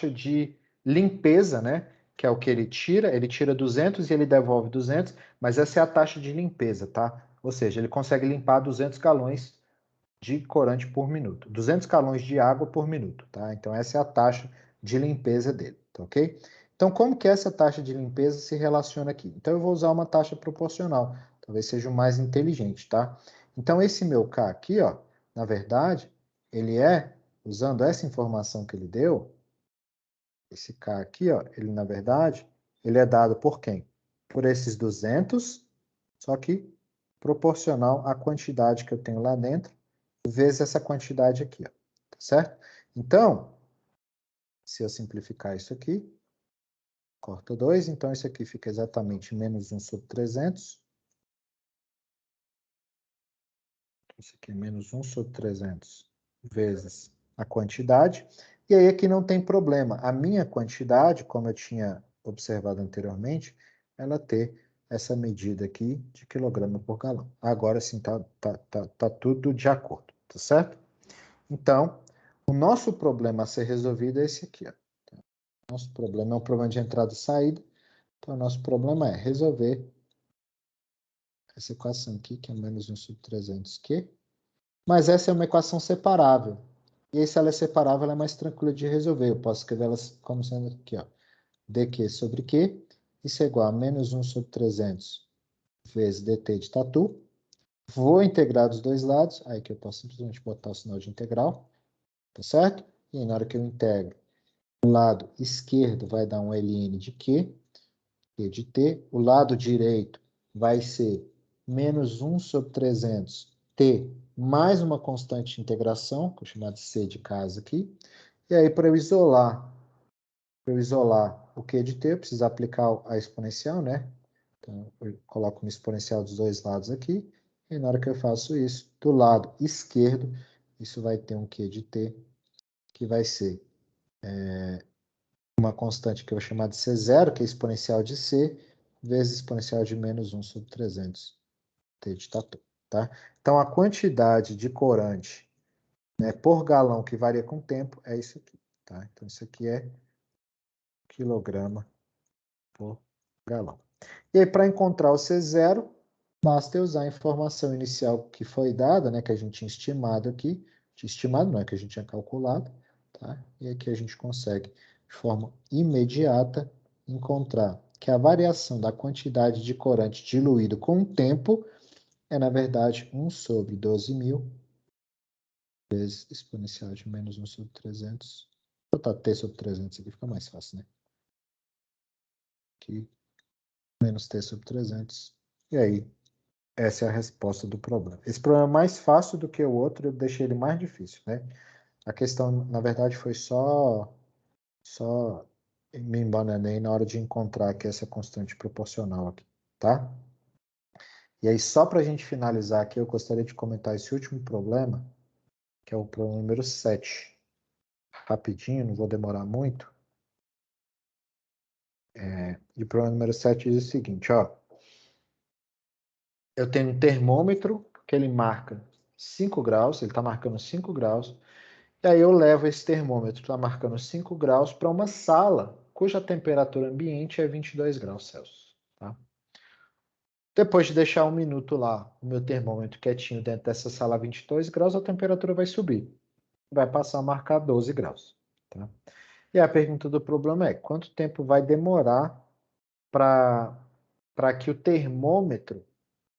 de limpeza, né? Que é o que ele tira 200 e ele devolve 200, mas essa é a taxa de limpeza, tá? Ou seja, ele consegue limpar 200 galões de corante por minuto, 200 galões de água por minuto, tá? Então essa é a taxa de limpeza dele, tá ok? Então como que essa taxa de limpeza se relaciona aqui? Então eu vou usar uma taxa proporcional, talvez seja o mais inteligente, tá? Então esse meu K aqui, ó, na verdade, ele é, usando essa informação que ele deu, esse K aqui, ó, ele na verdade, ele é dado por quem? Por esses 200, só que proporcional à quantidade que eu tenho lá dentro, vezes essa quantidade aqui, ó, tá certo? Então, se eu simplificar isso aqui, corto 2, então isso aqui fica exatamente menos 1 sobre 300. Isso aqui é menos 1 sobre 300 vezes a quantidade. E aí aqui não tem problema. A minha quantidade, como eu tinha observado anteriormente, ela ter essa medida aqui de quilograma por galão. Agora sim tá tudo de acordo, tá certo? Então, o nosso problema a ser resolvido é esse aqui, ó. Nosso problema é um problema de entrada e saída. Então, o nosso problema é resolver essa equação aqui, que é menos 1 sobre 300Q. Mas essa é uma equação separável. E aí, se ela é separável, ela é mais tranquila de resolver. Eu posso escrever ela como sendo aqui, ó. dq sobre q, isso é igual a menos 1 sobre 300 vezes dt de tatu. Vou integrar dos dois lados, aí que eu posso simplesmente botar o sinal de integral, tá certo? E aí, na hora que eu integro, o lado esquerdo vai dar um ln de q de t. O lado direito vai ser menos 1 sobre 300 t mais uma constante de integração, que eu chamo de c de casa aqui. E aí, para eu isolar o q de t, eu preciso aplicar a exponencial, né? Então, eu coloco uma exponencial dos dois lados aqui. E na hora que eu faço isso, do lado esquerdo, isso vai ter um q de t, que vai ser uma constante que eu vou chamar de C0, que é exponencial de C, vezes exponencial de menos 1 sobre 300 t de tatu, tá? Então, a quantidade de corante, né, por galão que varia com o tempo é isso aqui, tá? Então, isso aqui é quilograma por galão. E aí, para encontrar o C0, Basta eu usar a informação inicial que foi dada, né, que a gente tinha estimado aqui, estimado não é que a gente tinha calculado, tá? E aqui a gente consegue, de forma imediata, encontrar que a variação da quantidade de corante diluído com o tempo é, na verdade, 1 sobre 12.000 vezes exponencial de menos 1 sobre 300. Vou botar t sobre 300 aqui, fica mais fácil, né? Aqui, menos t sobre 300. E aí, essa é a resposta do problema. Esse problema é mais fácil do que o outro, eu deixei ele mais difícil, né? A questão, na verdade, foi só me embananei na hora de encontrar aqui essa constante proporcional aqui, tá? E aí, só para a gente finalizar aqui, eu gostaria de comentar esse último problema, que é o problema número 7. Rapidinho, não vou demorar muito. E o problema número 7 diz o seguinte, ó. Eu tenho um termômetro que ele marca 5 graus, ele está marcando 5 graus, e aí eu levo esse termômetro, está marcando 5 graus, para uma sala cuja temperatura ambiente é 22 graus Celsius. Tá? Depois de deixar 1 minuto lá, o meu termômetro quietinho dentro dessa sala a 22 graus, a temperatura vai subir. Vai passar a marcar 12 graus. Tá? E a pergunta do problema é, quanto tempo vai demorar para que o termômetro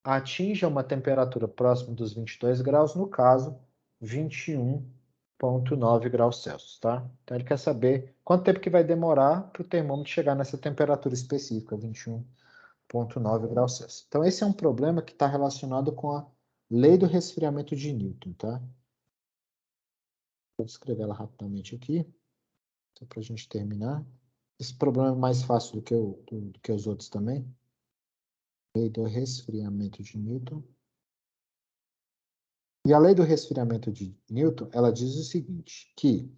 atinja uma temperatura próxima dos 22 graus, no caso, 21,9 graus Celsius, tá? Então, ele quer saber quanto tempo que vai demorar para o termômetro chegar nessa temperatura específica, 21,9 graus Celsius. Então, esse é um problema que está relacionado com a lei do resfriamento de Newton, tá? Vou escrever ela rapidamente aqui, só para a gente terminar. Esse problema é mais fácil do que os outros também. Lei do resfriamento de Newton. E a lei do resfriamento de Newton, ela diz o seguinte, que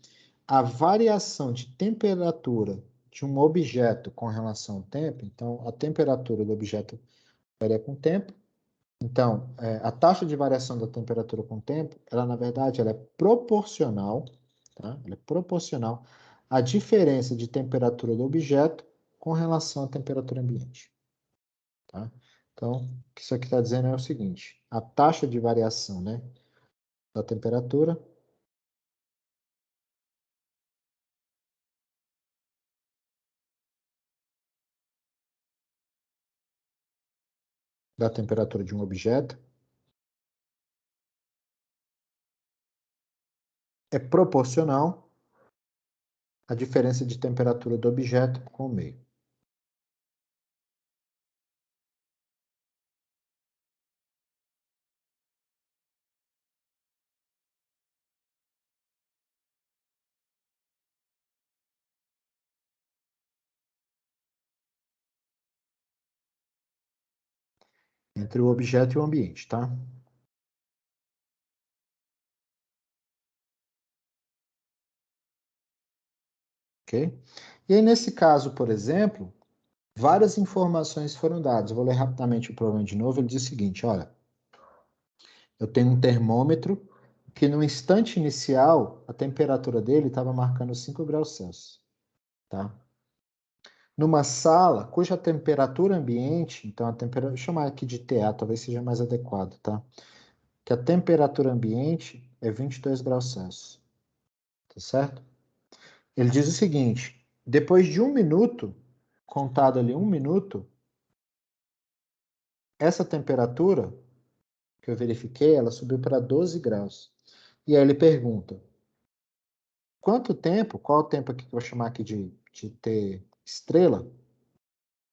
a variação de temperatura de um objeto com relação ao tempo, então a temperatura do objeto varia com o tempo, então a taxa de variação da temperatura com o tempo, ela na verdade ela é proporcional, tá? Ela é proporcional à diferença de temperatura do objeto com relação à temperatura ambiente. Tá? Então, o que isso aqui está dizendo é o seguinte, a taxa de variação, né, da temperatura de um objeto é proporcional à diferença de temperatura do objeto com o meio. Entre o objeto e o ambiente, tá? Ok? E aí, nesse caso, por exemplo, várias informações foram dadas. Eu vou ler rapidamente o problema de novo. Ele diz o seguinte, olha, eu tenho um termômetro que no instante inicial, a temperatura dele estava marcando 5 graus Celsius, tá? Numa sala cuja temperatura ambiente, então a temperatura, vou chamar aqui de TA, talvez seja mais adequado, tá? Que a temperatura ambiente é 22 graus Celsius, tá certo? Ele diz o seguinte, depois de 1 minuto, contado ali 1 minuto, essa temperatura que eu verifiquei, ela subiu para 12 graus. E aí ele pergunta, quanto tempo, qual é o tempo aqui que eu vou chamar aqui de T estrela?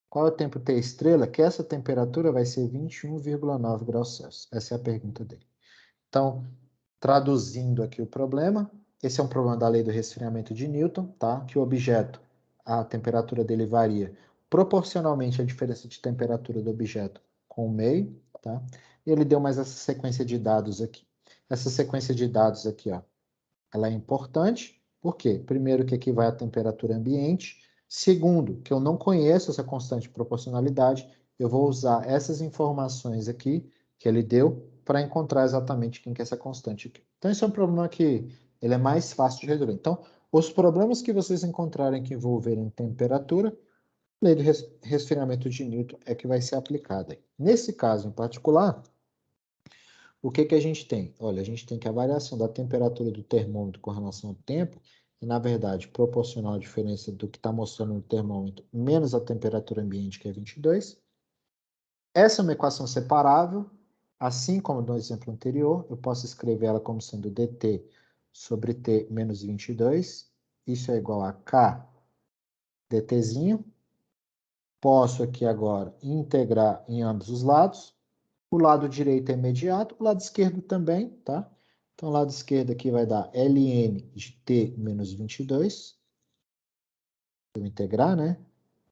Qual é o tempo T estrela que essa temperatura vai ser 21,9 graus Celsius? Essa é a pergunta dele. Então, traduzindo aqui o problema, esse é um problema da lei do resfriamento de Newton, tá? Que o objeto, a temperatura dele varia proporcionalmente à diferença de temperatura do objeto com o meio, tá? E ele deu mais essa sequência de dados aqui. Essa sequência de dados aqui, ó, ela é importante, por quê? Primeiro, que aqui vai a temperatura ambiente. Segundo, que eu não conheço essa constante de proporcionalidade, eu vou usar essas informações aqui que ele deu para encontrar exatamente quem que é essa constante aqui. Então, esse é um problema que ele é mais fácil de resolver. Então, os problemas que vocês encontrarem que envolverem temperatura, lei do resfriamento de Newton é que vai ser aplicada. Nesse caso em particular, o que a gente tem? Olha, a gente tem que a variação da temperatura do termômetro com relação ao tempo é, na verdade, proporcional à diferença do que está mostrando no termômetro menos a temperatura ambiente, que é 22. Essa é uma equação separável, assim como no exemplo anterior, eu posso escrever ela como sendo dt sobre t menos 22. Isso é igual a k dtzinho. Posso aqui agora integrar em ambos os lados. O lado direito é imediato, o lado esquerdo também, tá? Então, o lado esquerdo aqui vai dar ln de t menos 22. Vou integrar, né?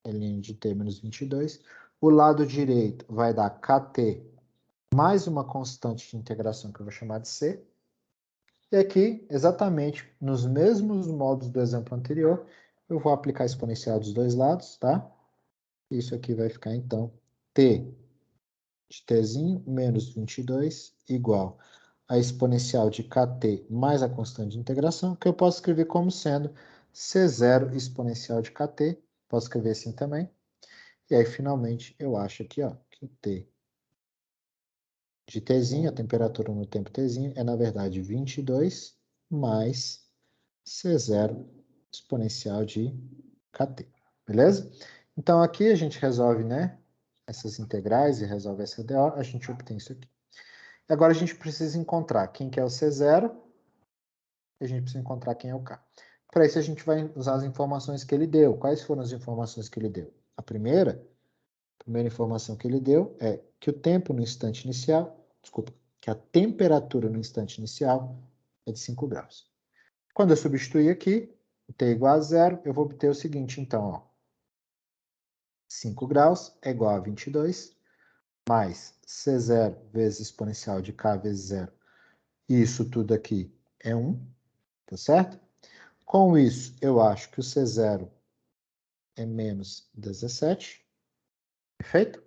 ln de t menos 22. O lado direito vai dar kt mais uma constante de integração que eu vou chamar de c. E aqui, exatamente nos mesmos modos do exemplo anterior, eu vou aplicar a exponencial dos dois lados, tá? Isso aqui vai ficar, então, t de tzinho menos 22 igual a exponencial de kt mais a constante de integração, que eu posso escrever como sendo c0 exponencial de kt. Posso escrever assim também. E aí, finalmente, eu acho aqui, ó, que o t de tzinho, a temperatura no tempo tzinho, é, na verdade, 22 mais c0 exponencial de kt. Beleza? Então, aqui a gente resolve, né, essas integrais e resolve essa DO, a gente obtém isso aqui. E agora a gente precisa encontrar quem que é o C0 e a gente precisa encontrar quem é o K. Para isso a gente vai usar as informações que ele deu. Quais foram as informações que ele deu? A primeira informação que ele deu é que o tempo no instante inicial, desculpa, que a temperatura no instante inicial é de 5 graus. Quando eu substituir aqui, o T igual a 0, eu vou obter o seguinte, então, ó. 5 graus é igual a 22, mais C0 vezes exponencial de K vezes 0. Isso tudo aqui é 1, tá certo? Com isso, eu acho que o C0 é menos 17, perfeito?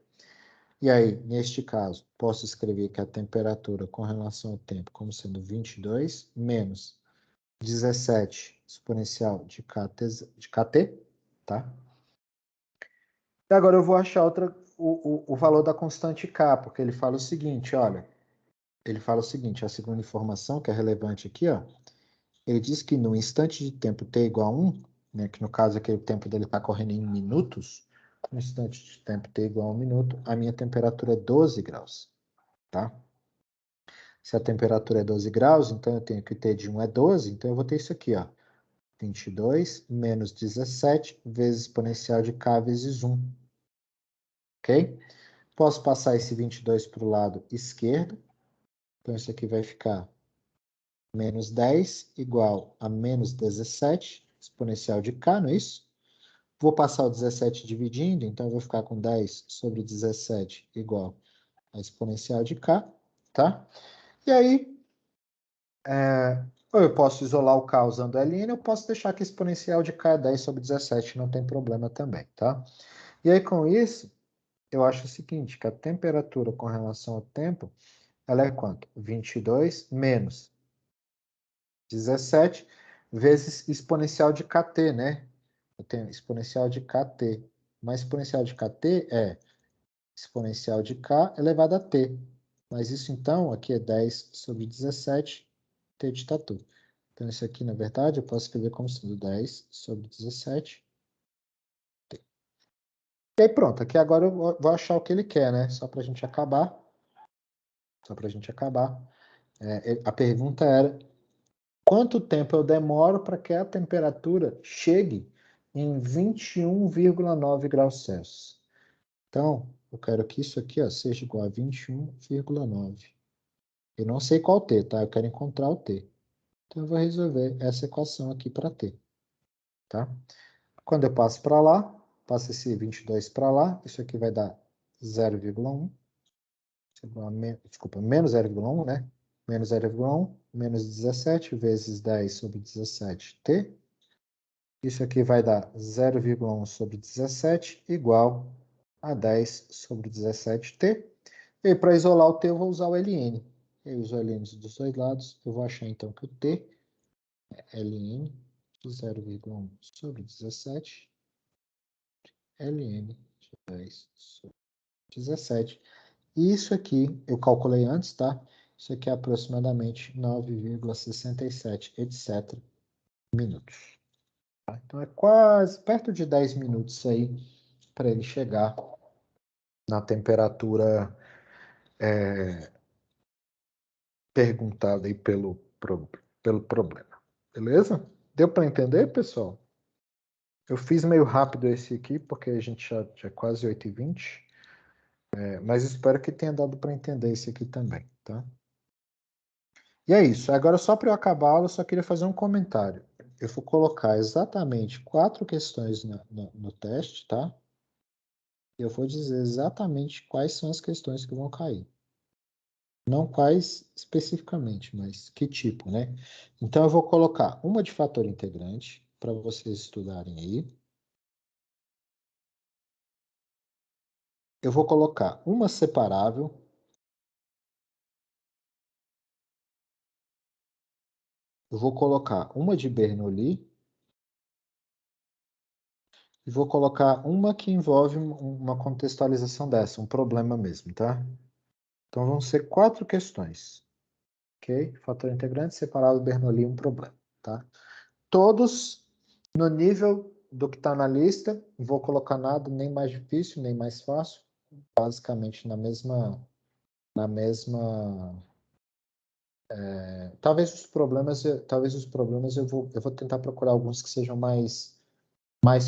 E aí, neste caso, posso escrever que a temperatura com relação ao tempo como sendo 22 menos 17 exponencial de KT, tá? E agora eu vou achar o valor da constante K, porque ele fala o seguinte, olha, ele fala o seguinte, a segunda informação que é relevante aqui, ó, ele diz que no instante de tempo t igual a 1, né, que no caso aqui o tempo dele está correndo em minutos, no instante de tempo t igual a 1 minuto, a minha temperatura é 12 graus, tá? Se a temperatura é 12 graus, então eu tenho que t de 1 é 12, então eu vou ter isso aqui, ó, 22 menos 17 vezes exponencial de k vezes 1, ok? Posso passar esse 22 para o lado esquerdo, então isso aqui vai ficar menos 10 igual a menos 17 exponencial de k, não é isso? Vou passar o 17 dividindo, então eu vou ficar com 10 sobre 17 igual a exponencial de k, tá? E aí, ou eu posso isolar o k usando ln, eu posso deixar que a exponencial de k é 10 sobre 17, não tem problema também, tá? E aí, com isso, eu acho o seguinte, que a temperatura com relação ao tempo, ela é quanto? 22 menos 17 vezes exponencial de kt, né? Eu tenho exponencial de kt. Mas exponencial de kt é exponencial de k elevado a t. Mas isso, então, aqui é 10 sobre 17, t de tatu. Então, isso aqui, na verdade, eu posso escrever como sendo 10 sobre 17, t. E aí, pronto. Aqui agora eu vou achar o que ele quer, né? Só para a gente acabar. Só para a gente acabar. A pergunta era: quanto tempo eu demoro para que a temperatura chegue em 21,9 graus Celsius? Então, eu quero que isso aqui, ó, seja igual a 21,9. Eu não sei qual t, tá? Eu quero encontrar o t. Então, eu vou resolver essa equação aqui para t, tá? Quando eu passo para lá, passo esse 22 para lá, isso aqui vai dar 0,1. Desculpa, menos 0,1, né? Menos 0,1, menos 17 vezes 10 sobre 17t. Isso aqui vai dar 0,1 sobre 17 igual a 10 sobre 17t. E para isolar o t, eu vou usar o ln. Eu uso o ln dos dois lados. Eu vou achar então que o t é ln de 0,1 sobre 17 ln de 10 sobre 17. E isso aqui, eu calculei antes, tá? Isso aqui é aproximadamente 9,67, etc. minutos. Tá? Então, é quase perto de 10 minutos aí para ele chegar na temperatura perguntada aí pelo problema. Beleza? Deu para entender, pessoal? Eu fiz meio rápido esse aqui, porque a gente já é quase 8h20. Mas espero que tenha dado para entender esse aqui também, tá? E é isso. Agora, só para eu acabar, eu só queria fazer um comentário. Eu vou colocar exatamente 4 questões no teste, tá? E eu vou dizer exatamente quais são as questões que vão cair. Não quais especificamente, mas que tipo, né? Então, eu vou colocar uma de fator integrante, para vocês estudarem aí. Eu vou colocar uma separável. Eu vou colocar uma de Bernoulli. E vou colocar uma que envolve uma contextualização dessa, um problema mesmo, tá? Então, vão ser 4 questões. Ok? Fator integrante, separado, Bernoulli, um problema, tá? Todos no nível do que está na lista. Não vou colocar nada nem mais difícil, nem mais fácil. Basicamente na mesma... talvez os problemas eu vou tentar procurar alguns que sejam mais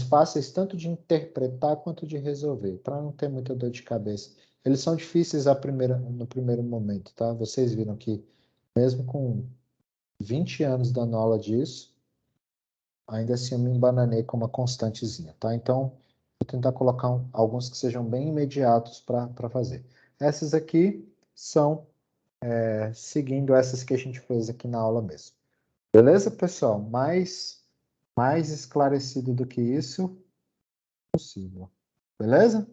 fáceis tanto de interpretar quanto de resolver, para não ter muita dor de cabeça. Eles são difíceis no primeiro momento, tá? Vocês viram que mesmo com 20 anos dando aula disso, ainda assim eu me embananei com uma constantezinha, tá? Então, vou tentar colocar alguns que sejam bem imediatos para fazer. Essas aqui são seguindo essas que a gente fez aqui na aula mesmo. Beleza, pessoal? Mais esclarecido do que isso, possível. Beleza?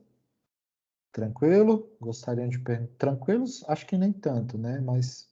Tranquilo? Gostariam de perguntar? Tranquilos? Acho que nem tanto, né? Mas